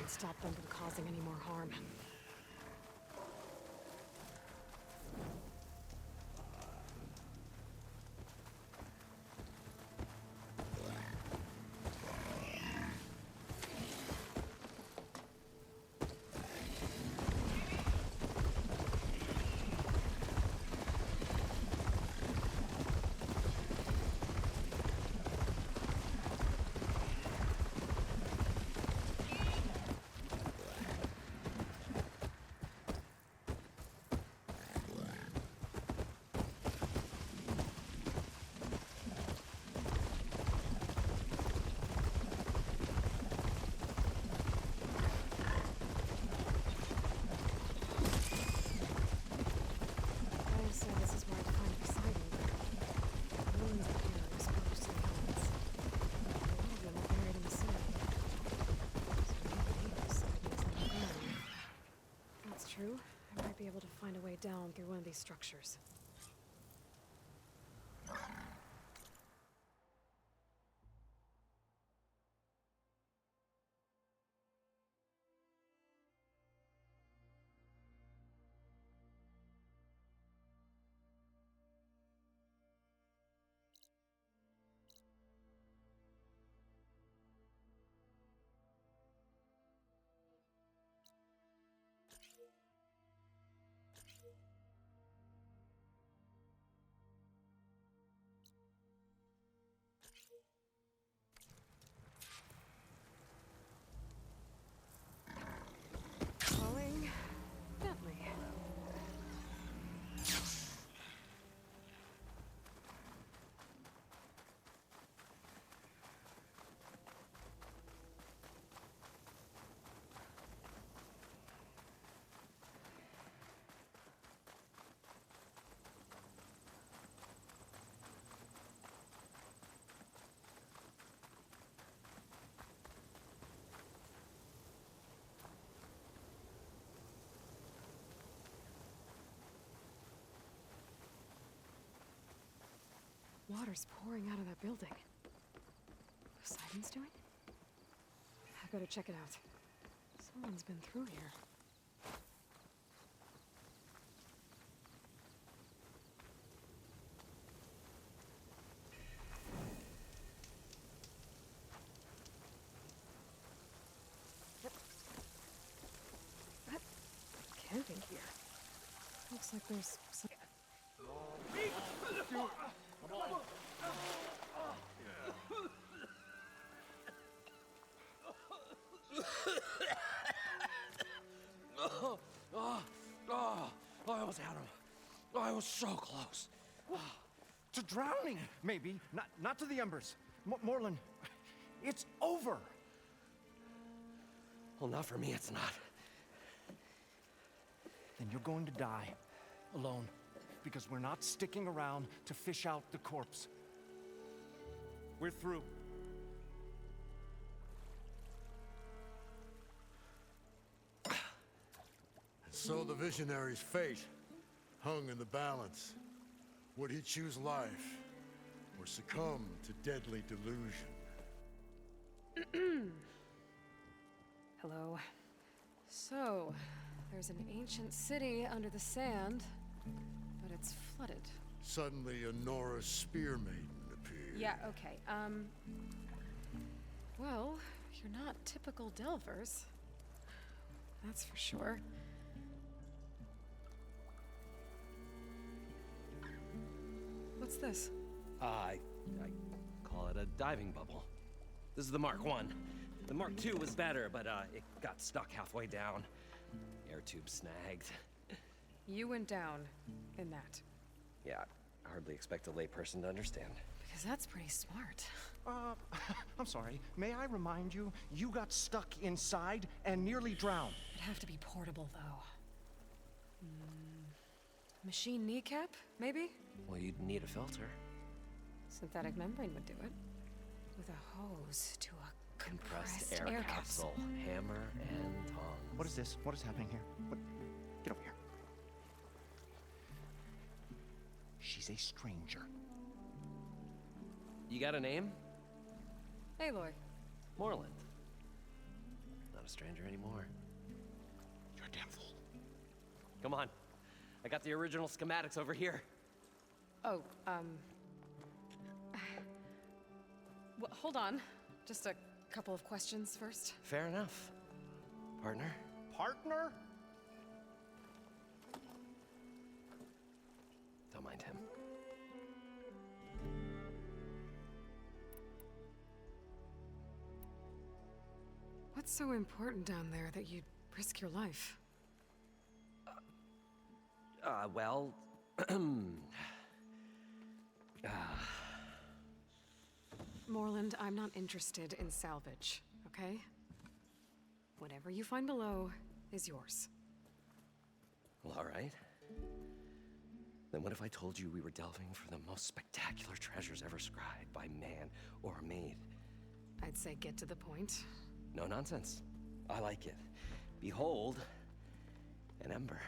Speaker 2: Stop them from causing any more harm. True, I might be able to find a way down through one of these structures. Water's pouring out of that building. Poseidon's doing? I gotta check it out. Someone's been through here. Camping here. Looks like there's some...
Speaker 19: I almost had him. I was so close. To drowning, maybe. Not to the embers. Morlun, it's over. Well, not for me, it's not. Then you're going to die. Alone. Because we're not sticking around to fish out the corpse. We're through.
Speaker 20: So the visionary's fate hung in the balance. Would he choose life or succumb to deadly delusion?
Speaker 2: Hello. So, there's an ancient city under the sand, but it's flooded.
Speaker 20: Suddenly, a Nora spear maiden appeared.
Speaker 2: Yeah, okay. Well, you're not typical Delvers. That's for sure. What's this?
Speaker 21: I call it a diving bubble. This is the Mark I. The Mark II was better, but it got stuck halfway down. Air tube snagged.
Speaker 2: You went down in that.
Speaker 21: Yeah, I hardly expect a layperson to understand.
Speaker 2: Because that's pretty smart.
Speaker 19: I'm sorry. May I remind you, you got stuck inside and nearly drowned.
Speaker 2: It'd have to be portable, though. Machine kneecap, maybe?
Speaker 21: Well, you'd need a filter.
Speaker 2: Synthetic membrane would do it. With a hose to a compressed
Speaker 21: air capsule. Hammer and tongs.
Speaker 19: What is this? What is happening here? What? Get over here. She's a stranger.
Speaker 21: You got a name?
Speaker 2: Aloy.
Speaker 21: Moreland. Not a stranger anymore.
Speaker 19: You're a damn fool.
Speaker 21: Come on. I got the original schematics over here.
Speaker 2: Oh, well, hold on. Just a couple of questions first.
Speaker 21: Fair enough. Partner?
Speaker 19: Partner?
Speaker 21: Don't mind him.
Speaker 2: What's so important down there that you'd risk your life?
Speaker 21: Well...
Speaker 2: Moreland, I'm not interested in salvage, okay? Whatever you find below is yours.
Speaker 21: Well, all right. Then what if I told you we were delving for the most spectacular treasures ever scribed by man or maid?
Speaker 2: I'd say get to the point.
Speaker 21: No nonsense. I like it. Behold, an ember.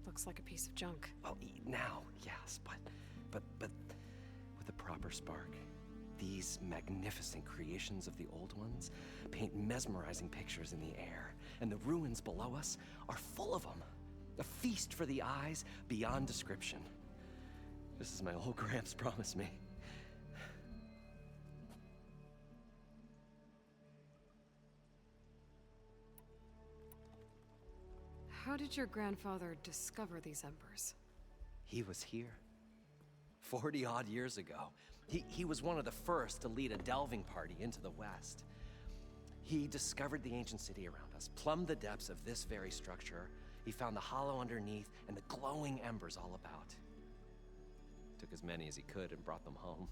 Speaker 2: Looks like a piece of junk.
Speaker 21: Well, now, yes, but with a proper spark. These magnificent creations of the old ones paint mesmerizing pictures in the air, and the ruins below us are full of them. A feast for the eyes beyond description. Just as my old Gramps promised me.
Speaker 2: How did your grandfather discover these embers?
Speaker 21: He was here. 40-odd years ago. He was one of the first to lead a delving party into the West. He discovered the ancient city around us, plumbed the depths of this very structure. He found the hollow underneath and the glowing embers all about. Took as many as he could and brought them home.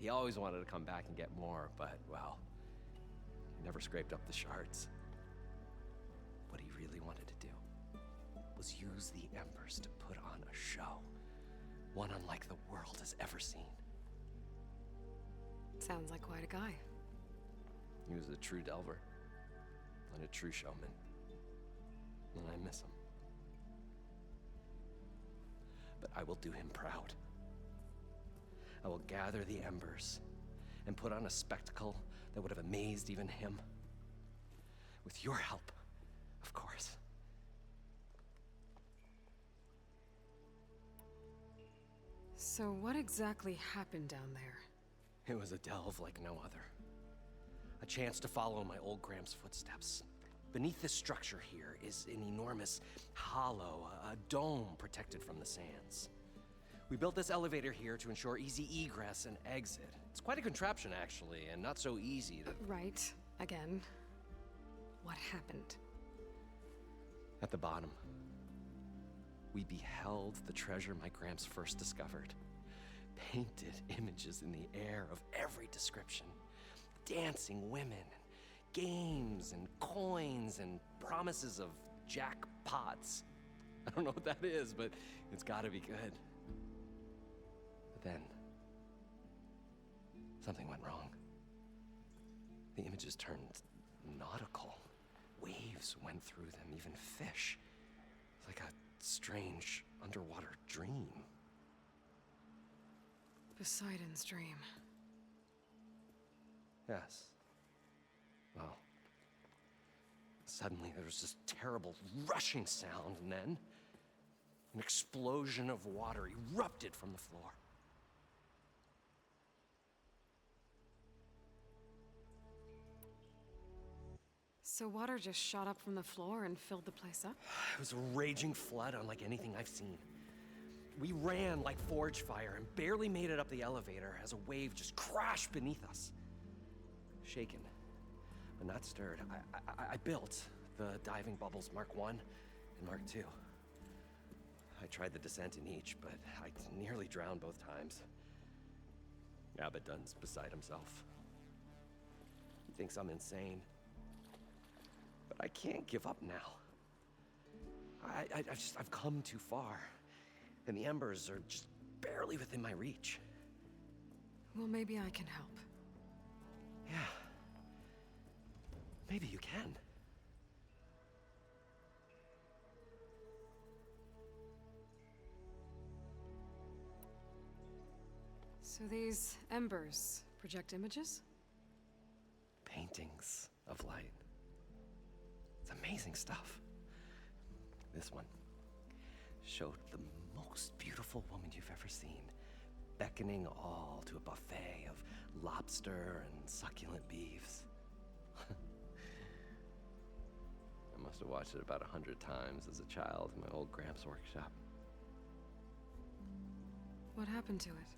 Speaker 21: He always wanted to come back and get more, but, well, he never scraped up the shards. What he really wanted to do was use the embers to put on a show. One unlike the world has ever seen.
Speaker 2: Sounds like quite a guy.
Speaker 21: He was a true delver and a true showman. And I miss him. But I will do him proud. I will gather the embers and put on a spectacle that would have amazed even him. With your help, of course.
Speaker 2: So what exactly happened down there?
Speaker 21: It was a delve like no other. A chance to follow in my old Gramps' footsteps. Beneath this structure here is an enormous hollow, a dome protected from the sands. We built this elevator here to ensure easy egress and exit. It's quite a contraption, actually, and not so easy to...
Speaker 2: Right. Again. What happened?
Speaker 21: At the bottom, we beheld the treasure my Gramps first discovered. Painted images in the air of every description. Dancing women, games and coins and promises of jackpots. I don't know what that is, but it's gotta be good. But then, something went wrong. The images turned nautical. Waves went through them, even fish. It's like a strange underwater dream.
Speaker 1: Poseidon's dream.
Speaker 21: Yes. Well, suddenly there was this terrible rushing sound, and then an explosion of water erupted from the floor.
Speaker 1: So water just shot up from the floor and filled the place up?
Speaker 21: It was a raging flood unlike anything I've seen. We ran like forge fire and barely made it up the elevator as a wave just crashed beneath us. Shaken, but not stirred. I built the diving bubbles Mark I and Mark II. I tried the descent in each, but I nearly drowned both times. Abaddon's beside himself. He thinks I'm insane. But I can't give up now. I've come too far. And the embers are just barely within my reach.
Speaker 1: Well, maybe I can help.
Speaker 21: Yeah. Maybe you can.
Speaker 1: So these embers project images?
Speaker 21: Paintings of light. It's amazing stuff. This one showed the most beautiful woman you've ever seen, beckoning all to a buffet of lobster and succulent beeves. I must have watched it about 100 times as a child in my old Gramps' workshop.
Speaker 1: What happened to it?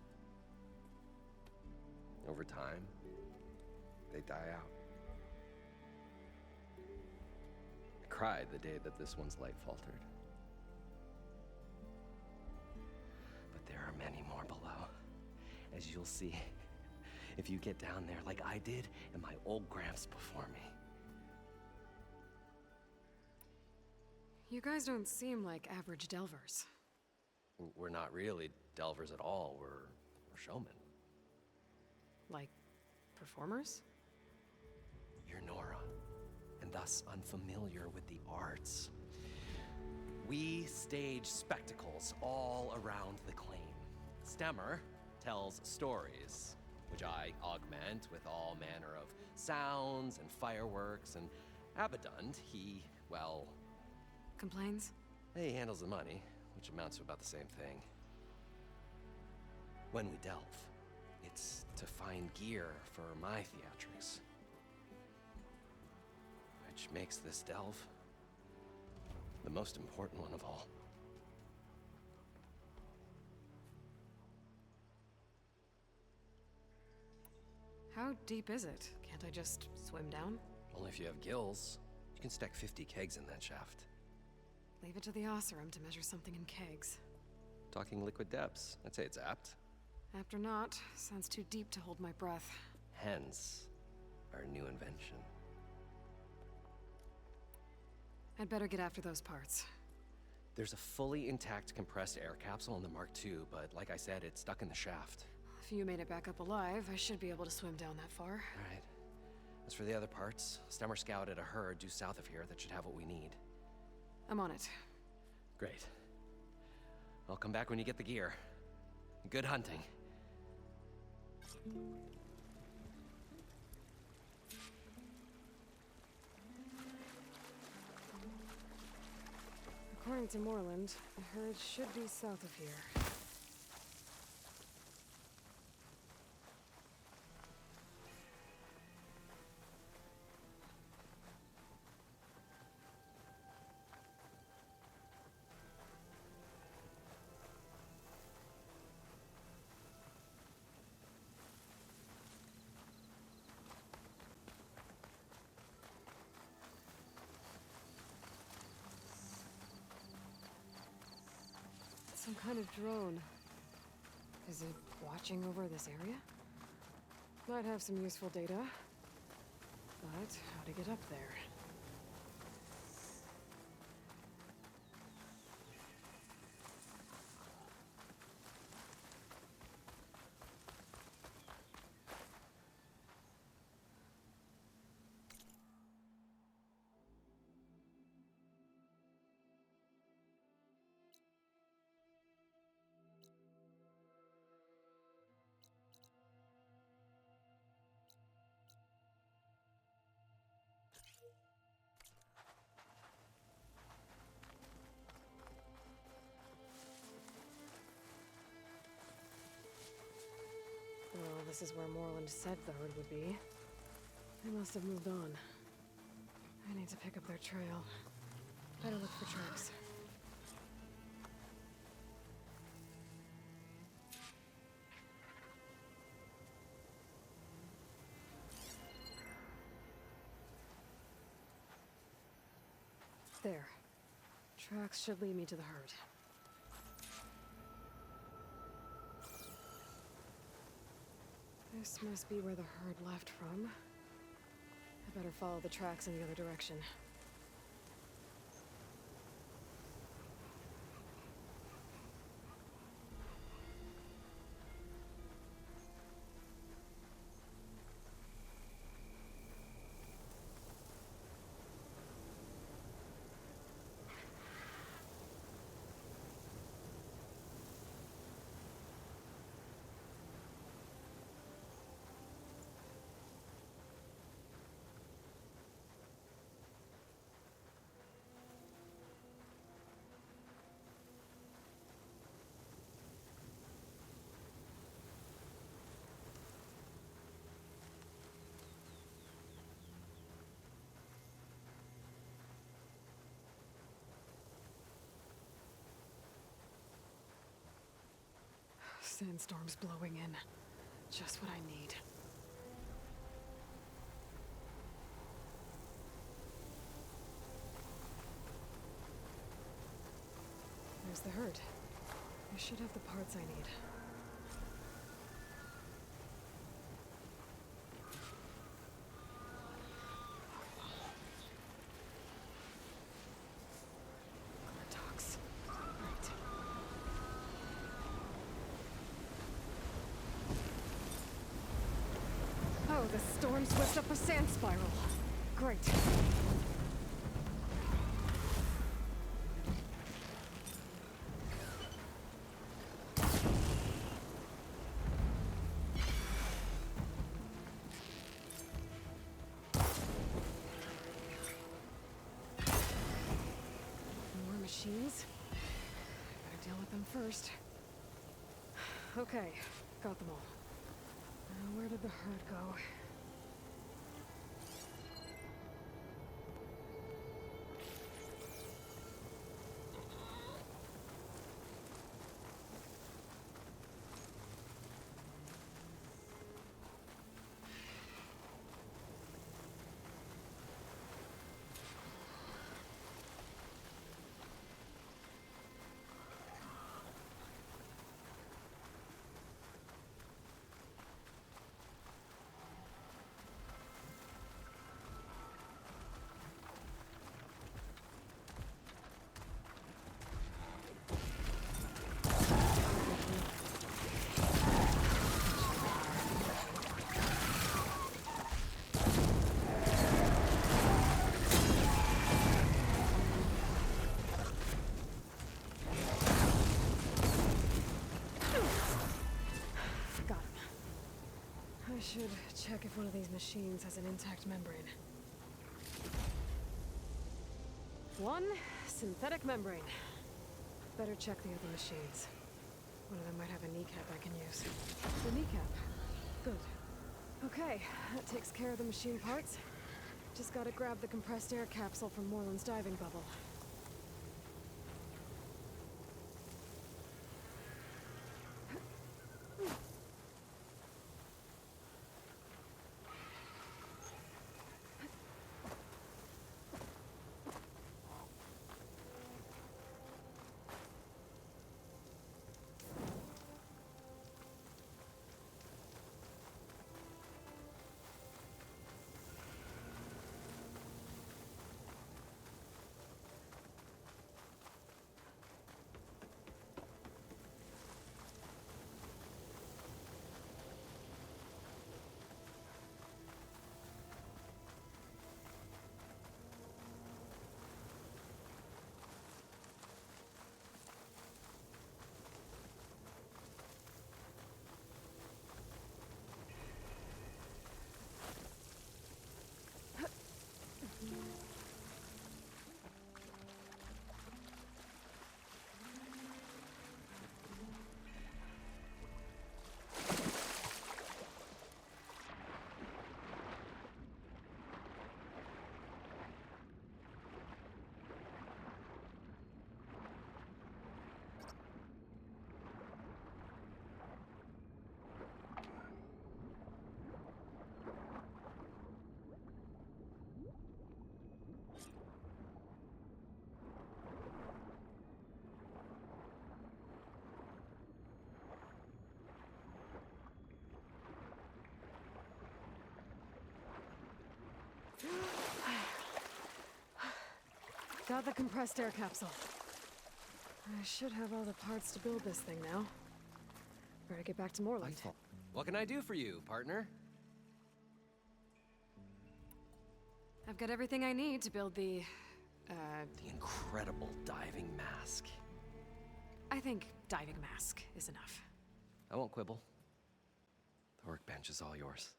Speaker 21: Over time, they die out. I cried the day that this one's light faltered. But there are many more below, as you'll see if you get down there like I did and my old Gramps before me.
Speaker 1: You guys don't seem like average delvers.
Speaker 21: We're not really delvers at all. We're showmen.
Speaker 1: Like, performers?
Speaker 21: You're Nora, and thus unfamiliar with the arts. We stage spectacles all around the claim. Stemmer tells stories, which I augment with all manner of sounds and fireworks, and Abaddon, he, well...
Speaker 1: Complains?
Speaker 21: He handles the money, which amounts to about the same thing. When we delve, it's to find gear for my theatrics. Which makes this delve the most important one of all.
Speaker 1: How deep is it? Can't I just swim down?
Speaker 21: Only if you have gills. You can stack 50 kegs in that shaft.
Speaker 1: Leave it to the Oseram to measure something in kegs.
Speaker 21: Talking liquid depths, I'd say it's apt.
Speaker 1: Apt or not, sounds too deep to hold my breath.
Speaker 21: Hence, our new invention.
Speaker 1: I'd better get after those parts.
Speaker 21: There's a fully intact compressed air capsule in the Mark II, but like I said, it's stuck in the shaft.
Speaker 1: If you made it back up alive, I should be able to swim down that far.
Speaker 21: All right. As for the other parts, Stemmer scouted a herd due south of here that should have what we need.
Speaker 1: I'm on it.
Speaker 21: Great. I'll come back when you get the gear. Good hunting.
Speaker 1: According to Moreland, the herd should be south of here. Some kind of drone. Is it watching over this area? Might have some useful data. But how to get up there? this is where Moreland said the herd would be. They must have moved on. I need to pick up their trail. Better look for tracks. There. Tracks should lead me to the herd. This must be where the herd left from. I better follow the tracks in the other direction. Sandstorm's blowing in. Just what I need. There's the herd. I should have the parts I need. Docks. Right. Oh, the storm's whipped up a sand spiral. Great. More machines? Gotta deal with them first. Okay, got them all. Now, where did the herd go? I should check if one of these machines has an intact membrane. One synthetic membrane. Better check the other machines. One of them might have a kneecap I can use. The kneecap. Good. Okay, that takes care of the machine parts. Just gotta grab the compressed air capsule from Moreland's diving bubble. Got the compressed air capsule. I should have all the parts to build this thing now. Better get back to Morland.
Speaker 21: What can I do for you, partner?
Speaker 1: I've got everything I need to build the
Speaker 21: incredible diving mask.
Speaker 1: I think diving mask is enough.
Speaker 21: I won't quibble. The workbench is all yours.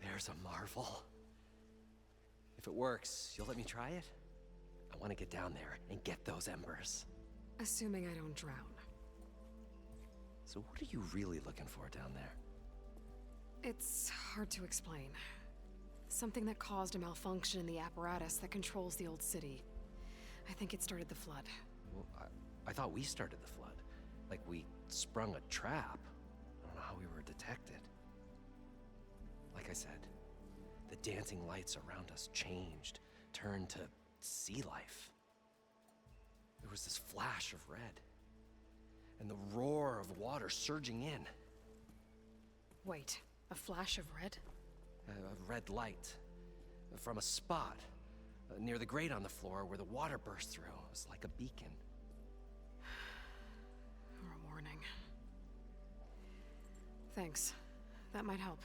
Speaker 21: There's a marvel. If it works, you'll let me try it? I want to get down there and get those embers.
Speaker 1: Assuming I don't drown.
Speaker 21: So what are you really looking for down there?
Speaker 1: It's hard to explain. Something that caused a malfunction in the apparatus that controls the old city. I think it started the flood.
Speaker 21: Well, I thought we started the flood. Like we sprung a trap. I don't know how we were detected. Like I said, the dancing lights around us changed, turned to sea life. There was this flash of red, and the roar of water surging in.
Speaker 1: Wait, a flash of red?
Speaker 21: A red light from a spot near the grate on the floor where the water burst through. It was like a beacon.
Speaker 1: Or a warning. Thanks. That might help.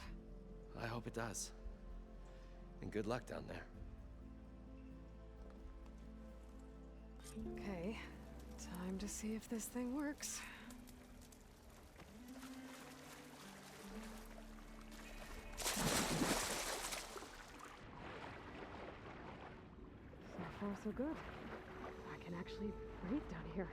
Speaker 21: I hope it does. And good luck down there.
Speaker 1: Okay, time to see if this thing works. So far, so good. I can actually breathe down here.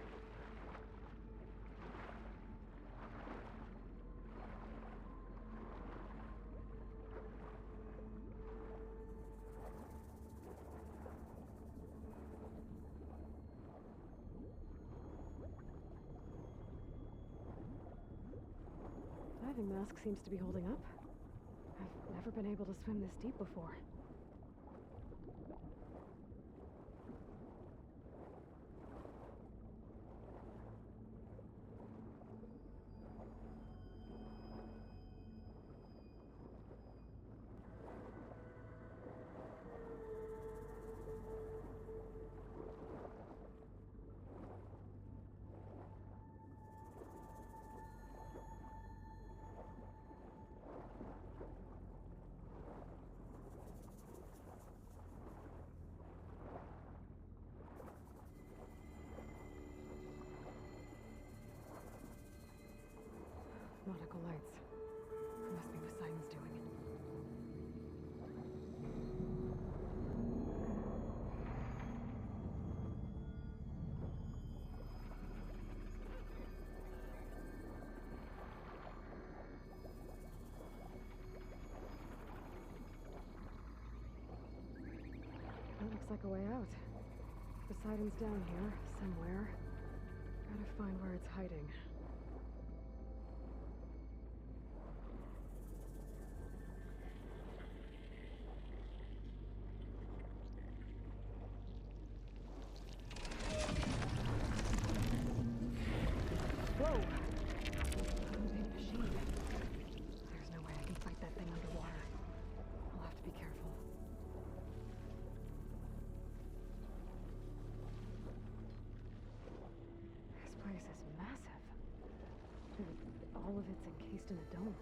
Speaker 1: Diving mask seems to be holding up. I've never been able to swim this deep before. Nautical lights. Must be Poseidon's doing it. That looks like a way out. Poseidon's down here, somewhere. Gotta find where it's hiding. Whoa! Big machine. There's no way I can fight that thing underwater. I'll have to be careful. This place is massive. All of it's encased in a dome.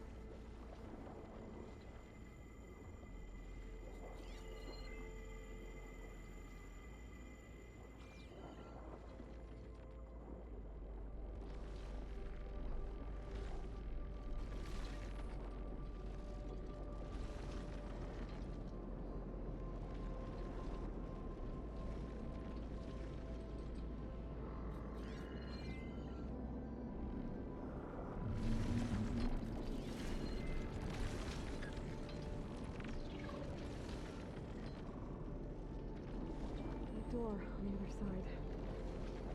Speaker 1: floor on the other side.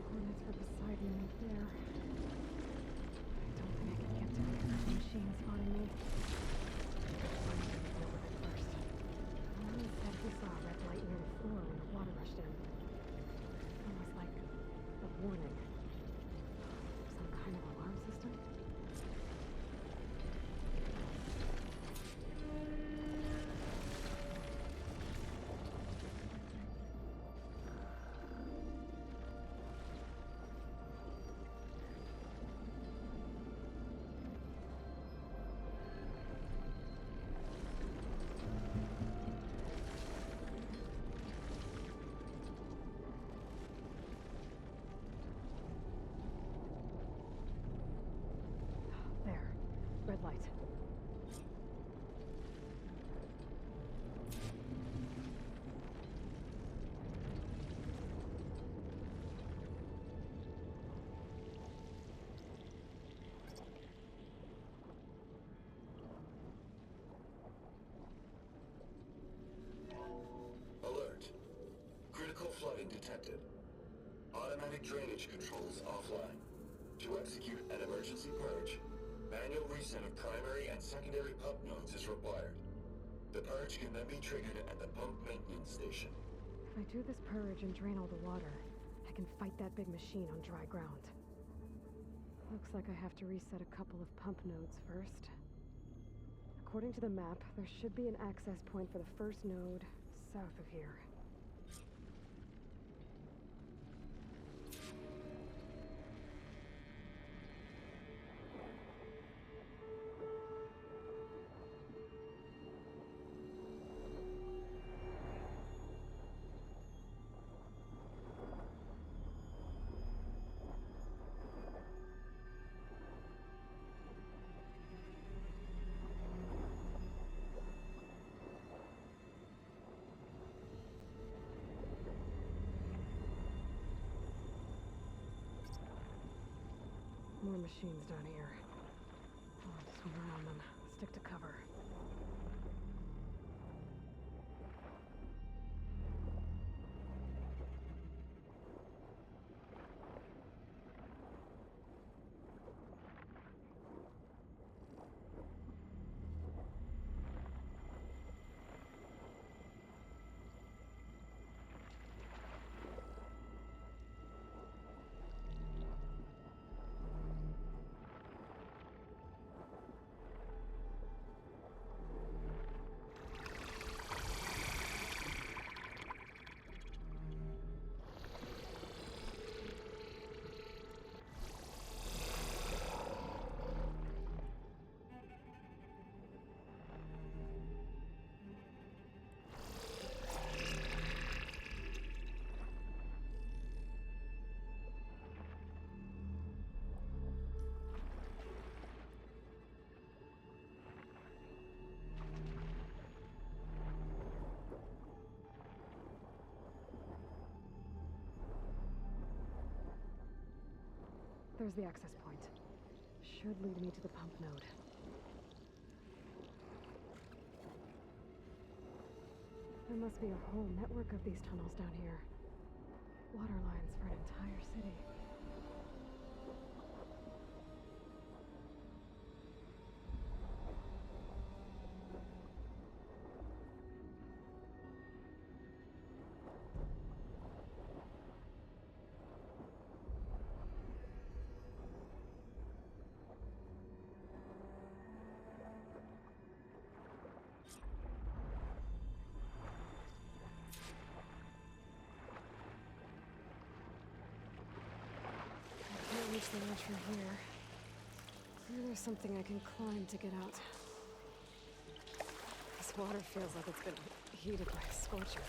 Speaker 1: Coordinates for Poseidon right there. I don't think I can get to it without the machine spotting me. First. Alan said he saw a red light near the floor when the water rushed in. Almost like a warning. Some kind of alarm system? There. Red light.
Speaker 5: Alert. Critical flooding detected. Automatic drainage controls offline. To execute an emergency purge, manual reset of primary and secondary pump nodes is required. The purge can then be triggered at the pump maintenance station.
Speaker 1: If I do this purge and drain all the water, I can fight that big machine on dry ground. Looks like I have to reset a couple of pump nodes first. According to the map, there should be an access point for the first node south of here. More machines down here. I'll swim around them. Stick to cover. There's the access point. Should lead me to the pump node. There must be a whole network of these tunnels down here. Water lines for an entire city. Reach the edge from here. Maybe there's something I can climb to get out. This water feels like it's been heated by a scorcher.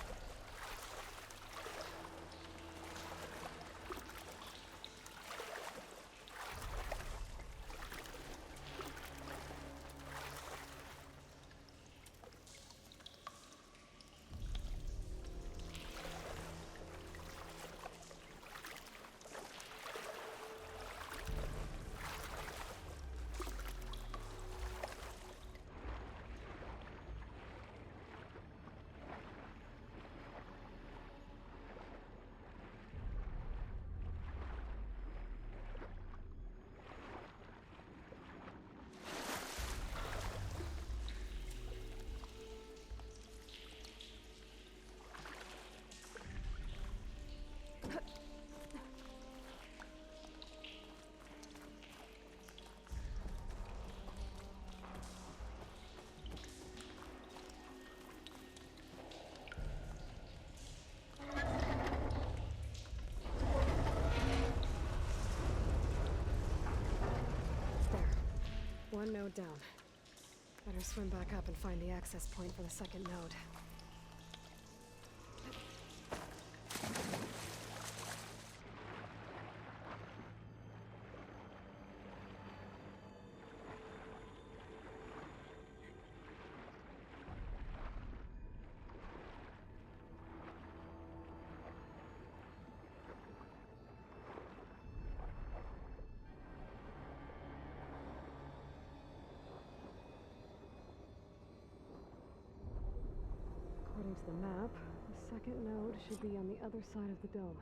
Speaker 1: one node down. Better swim back up and find the access point for the second node. According to the map, the second node should be on the other side of the dome.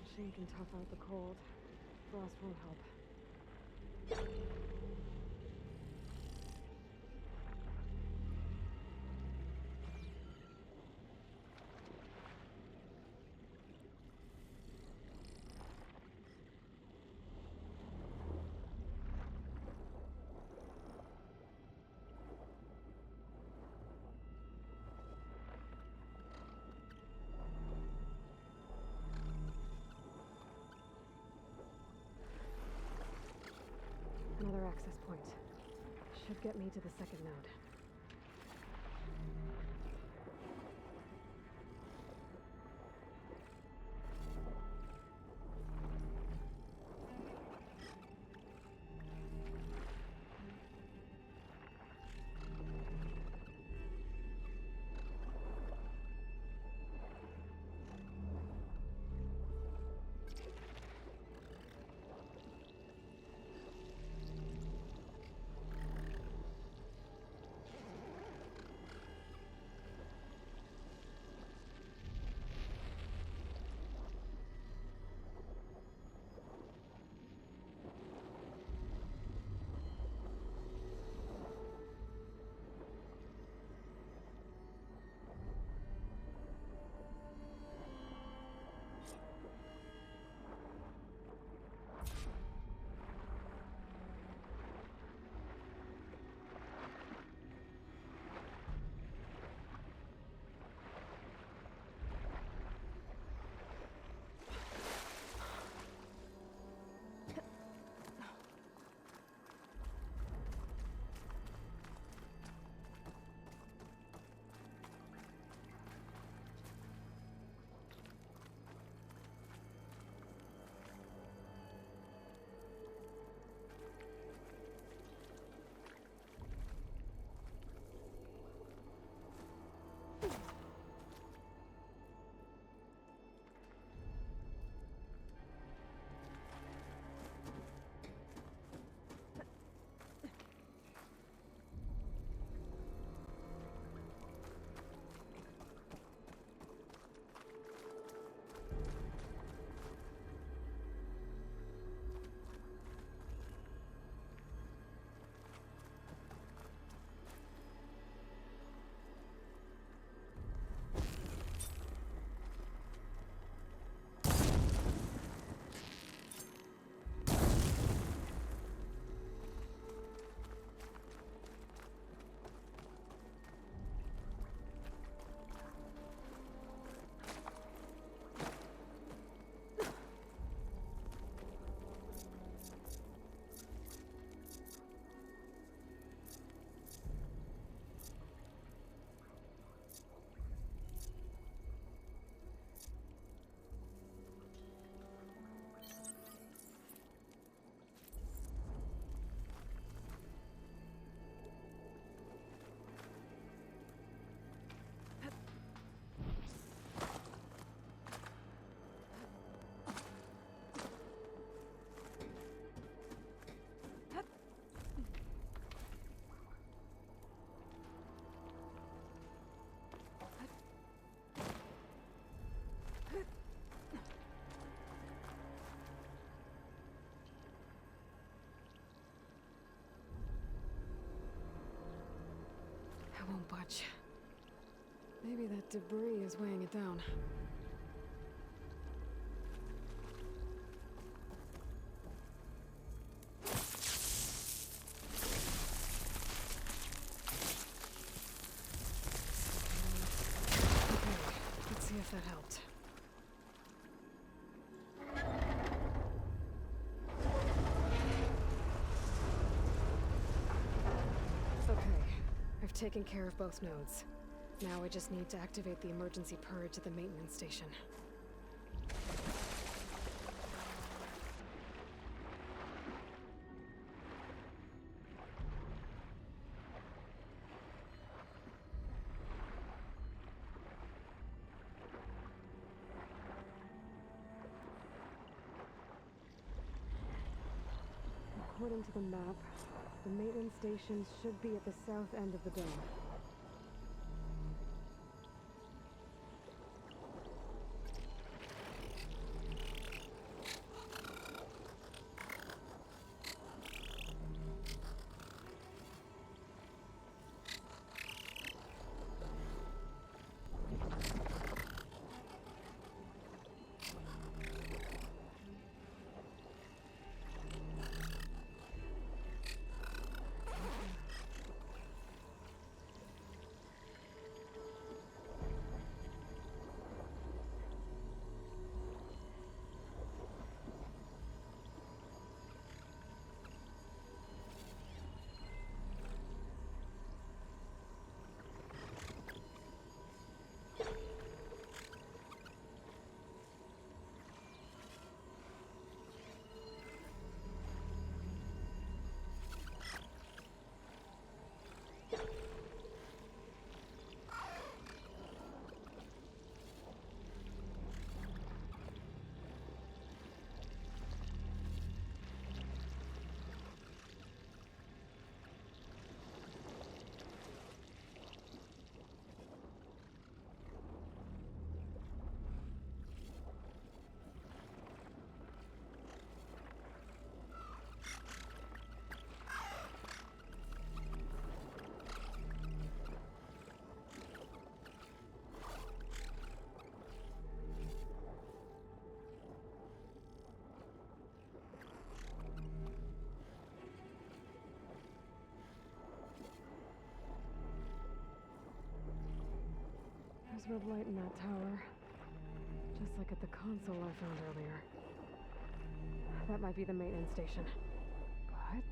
Speaker 1: Machine can tough out the cold. Frost won't help. Another access point. Should get me to the second node. won't budge. Maybe that debris is weighing it down. Okay, let's see if that helped. Okay, I've taken care of both nodes. Now I just need to activate the emergency purge at the maintenance station. According to the map, the maintenance stations should be at the south end of the dome. There's red light in that tower. Just like at the console I found earlier. That might be the maintenance station. But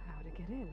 Speaker 1: how to get in?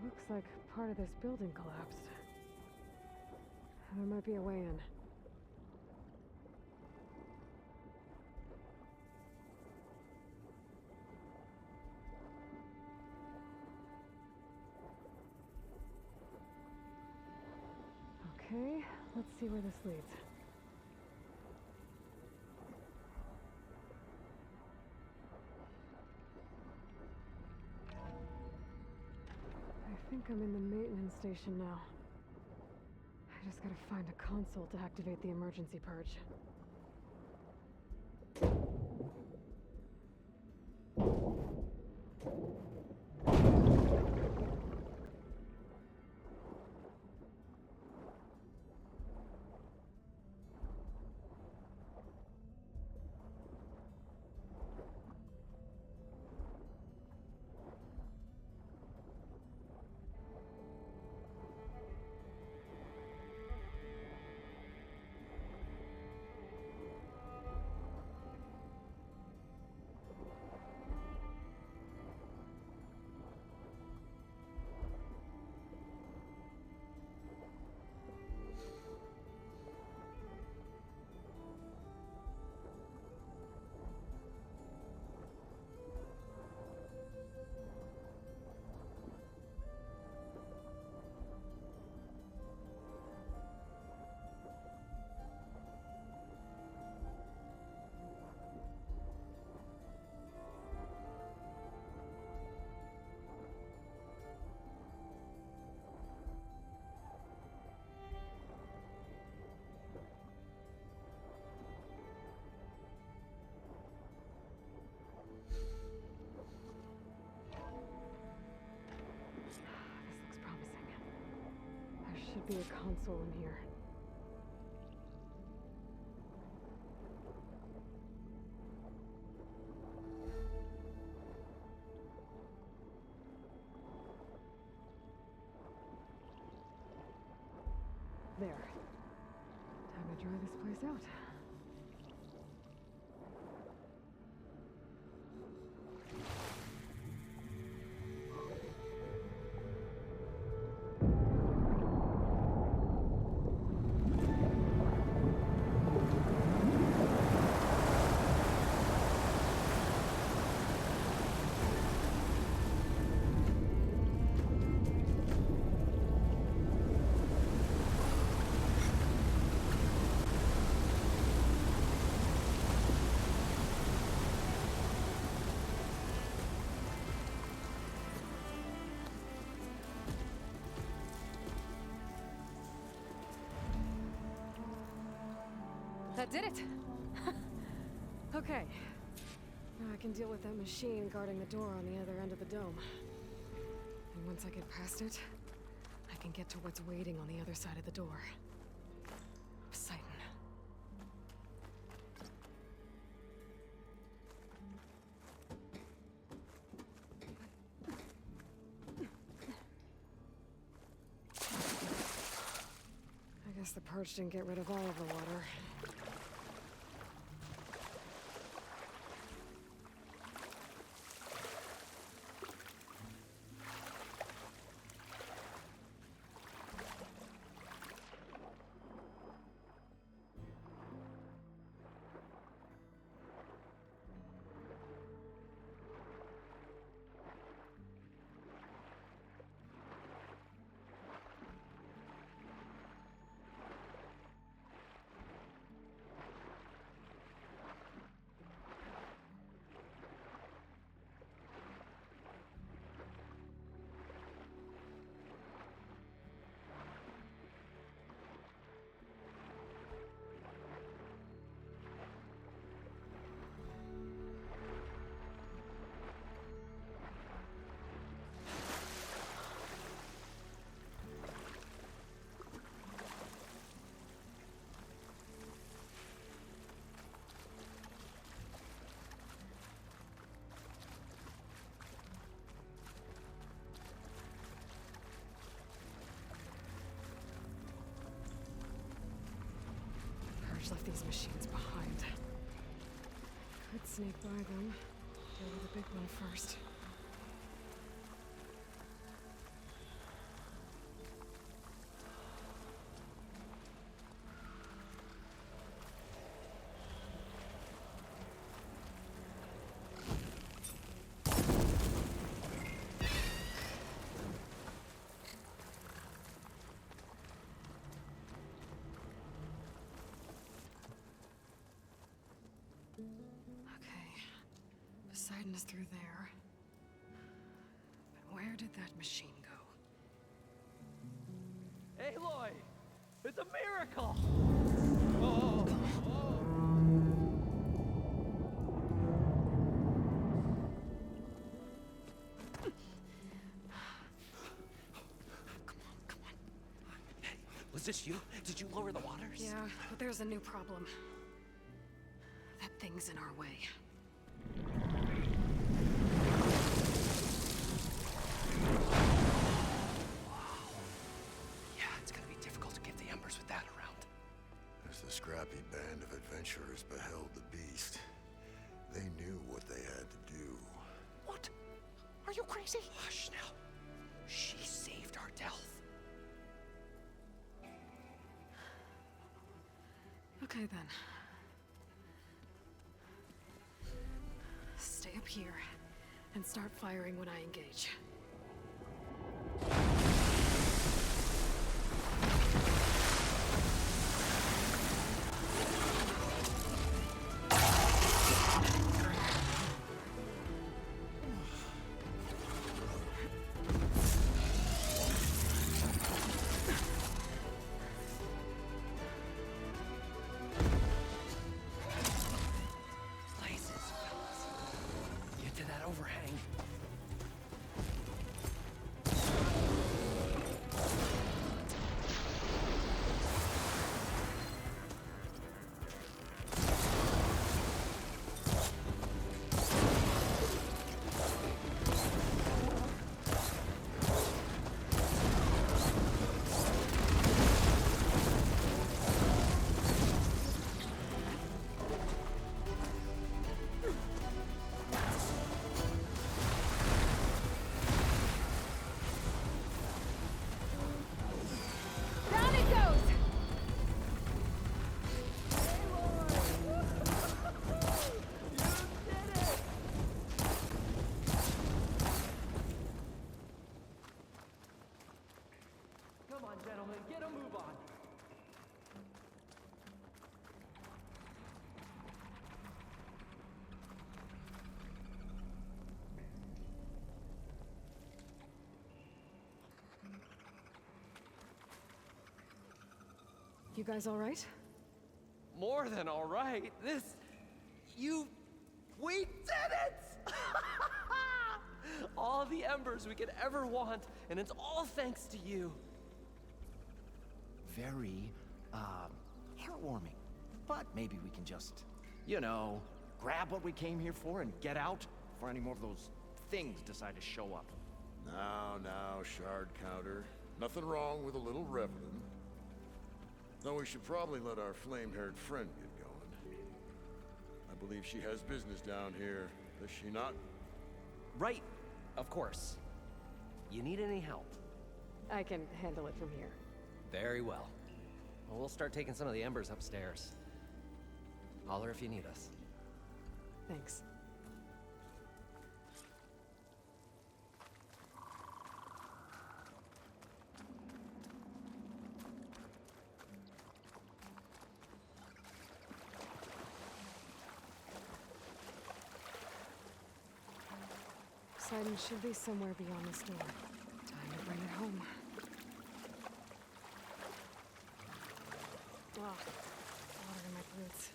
Speaker 1: Looks like part of this building collapsed. There might be a way in. Okay, Let's see where this leads. I think I'm in the maintenance station now. I just gotta find a console to activate the emergency purge. Should be a console in here. There. Time to dry this place out. That did it! Okay. Now I can deal with that machine guarding the door on the other end of the dome. And once I get past it, I can get to what's waiting on the other side of the door. Poseidon. I guess the purge didn't get rid of all of the water. Left these machines behind. Could sneak by them. Deal with the big one first. direction is through there. But where did that machine go?
Speaker 7: Aloy! It's a miracle!
Speaker 21: Was this you? Did you lower the waters?
Speaker 1: Yeah, but there's a new problem. That thing's in our way.
Speaker 21: Yeah, it's gonna be difficult to get the Embers with that around.
Speaker 20: As the scrappy band of adventurers beheld the beast, they knew what they had to do.
Speaker 21: What? Are you crazy? Hush now. She saved our Delph.
Speaker 1: Okay then. Stay up here and start firing when I engage.
Speaker 21: Get to that overhang.
Speaker 1: Down it goes!
Speaker 7: Come on, gentlemen, get a move on.
Speaker 1: You guys all right?
Speaker 7: More than all right. We did it! All the Embers we could ever want, and it's all thanks to you.
Speaker 19: Very, heartwarming. But maybe we can just, you know, grab what we came here for and get out before any more of those things decide to show up.
Speaker 3: Now, Shard Counter. Nothing wrong with a little reveling. Though we should probably let our flame-haired friend get going. I believe she has business down here, does she not?
Speaker 21: Right, of course. You need any help?
Speaker 1: I can handle it from here.
Speaker 21: Very well. Well, we'll start taking some of the Embers upstairs. Holler if you need us.
Speaker 1: Thanks. Poseidon should be somewhere beyond this door. Time to bring it home. Ah, water in my boots.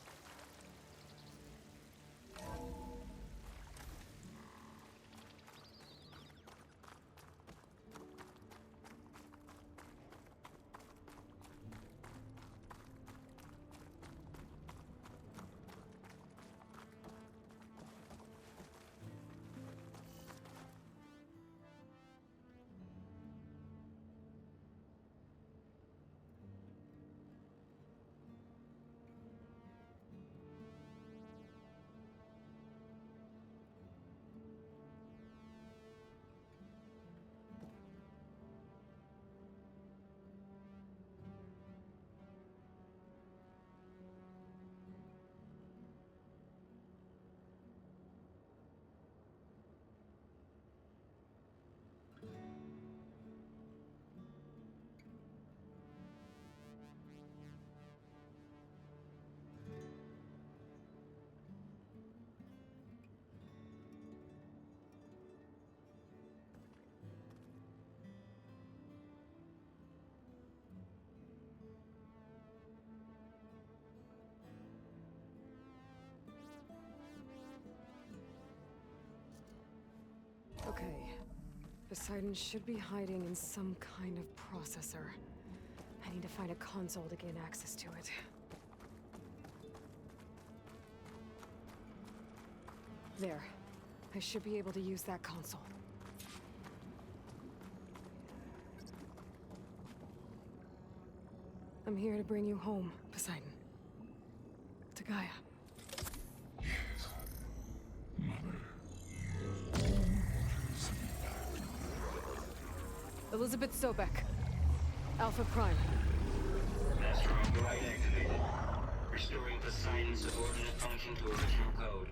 Speaker 1: Poseidon should be hiding in some kind of processor. I need to find a console to gain access to it. There. I should be able to use that console. I'm here to bring you home, Poseidon. To Gaia. Elizabeth Sobek. Alpha Prime.
Speaker 10: Master override activated. Restoring Poseidon's subordinate function to original code.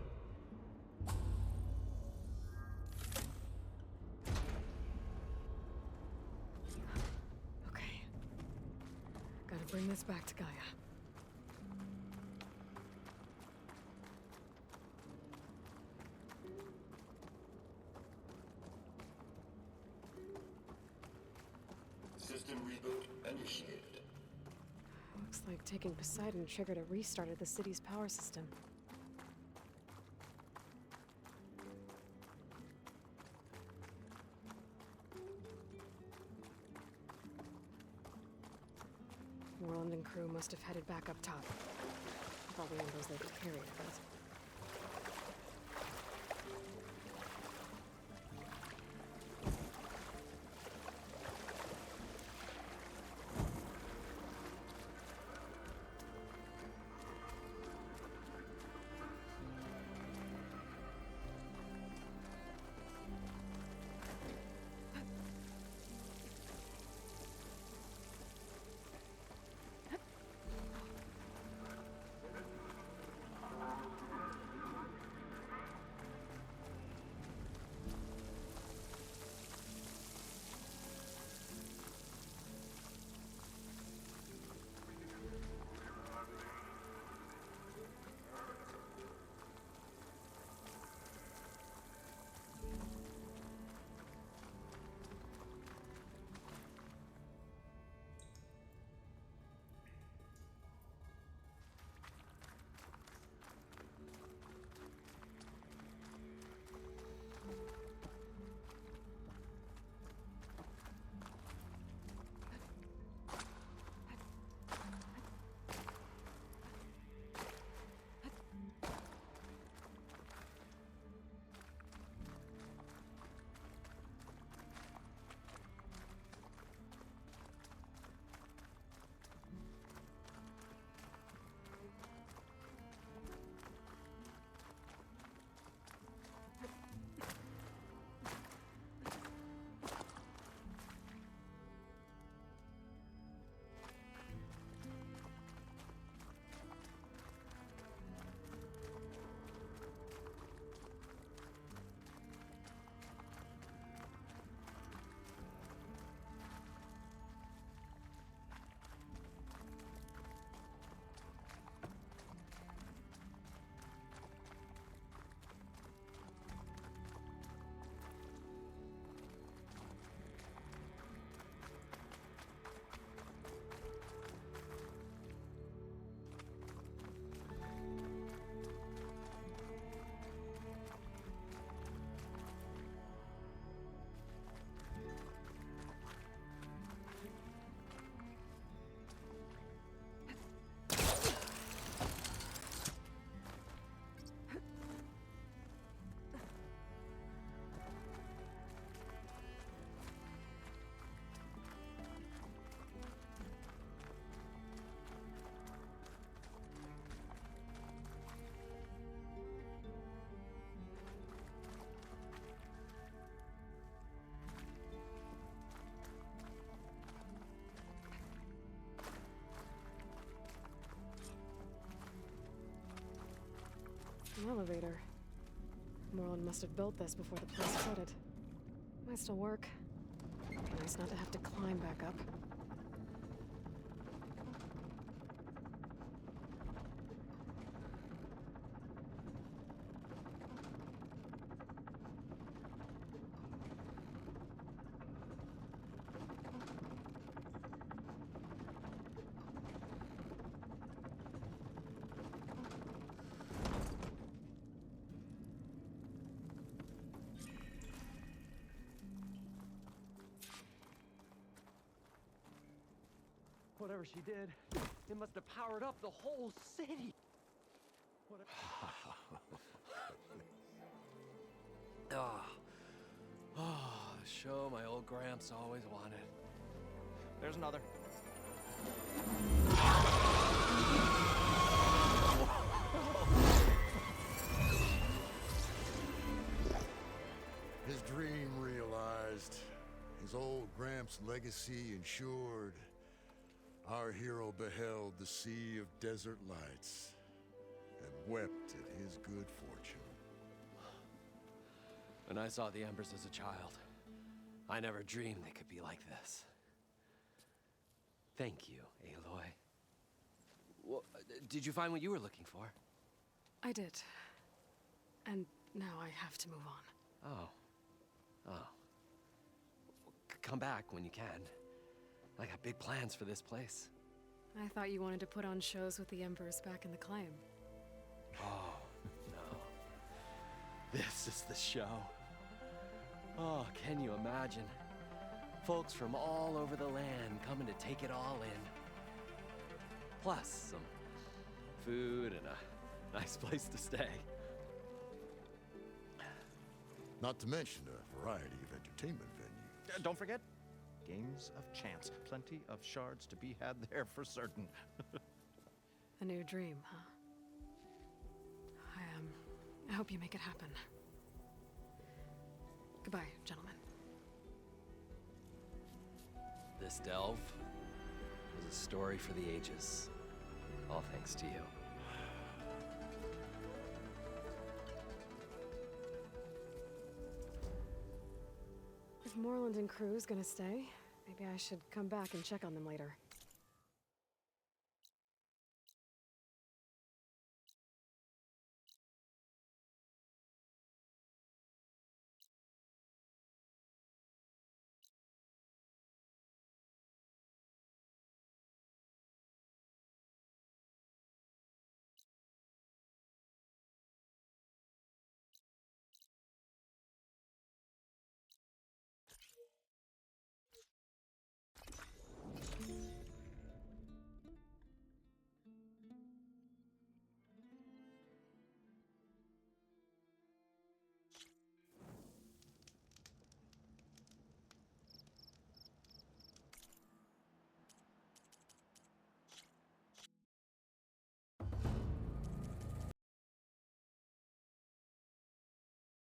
Speaker 1: Okay. Gotta bring this back to Gaia.
Speaker 5: System reboot initiated.
Speaker 1: Looks like taking Poseidon triggered a restart of the city's power system. Moreland and crew must have headed back up top. Probably on those they could carry it, but... An elevator. Moreland must have built this before the place flooded. Might still work. Be nice not to have to climb back up.
Speaker 7: Whatever she did, it must have powered up the whole city.
Speaker 21: The show my old Gramps always wanted.
Speaker 19: There's another.
Speaker 20: His dream realized, his old Gramps' legacy ensured. Our hero beheld the sea of desert lights and wept at his good fortune.
Speaker 21: When I saw the Embers as a child, I never dreamed they could be like this. Thank you, Aloy. Well, did you find what you were looking for?
Speaker 1: I did. And now I have to move on.
Speaker 21: Oh. Come back when you can. I got big plans for this place.
Speaker 1: I thought you wanted to put on shows with the Embers back in the Claim.
Speaker 21: Oh, no. This is the show. Oh, can you imagine? Folks from all over the land coming to take it all in. Plus, some food and a nice place to stay.
Speaker 20: Not to mention a variety of entertainment venues.
Speaker 19: Don't forget, games of chance. Plenty of shards to be had there for certain.
Speaker 1: A new dream, huh? I hope you make it happen. Goodbye, gentlemen.
Speaker 21: This delve was a story for the ages. All thanks to you.
Speaker 1: If Moreland and crew's gonna stay, maybe I should come back and check on them later.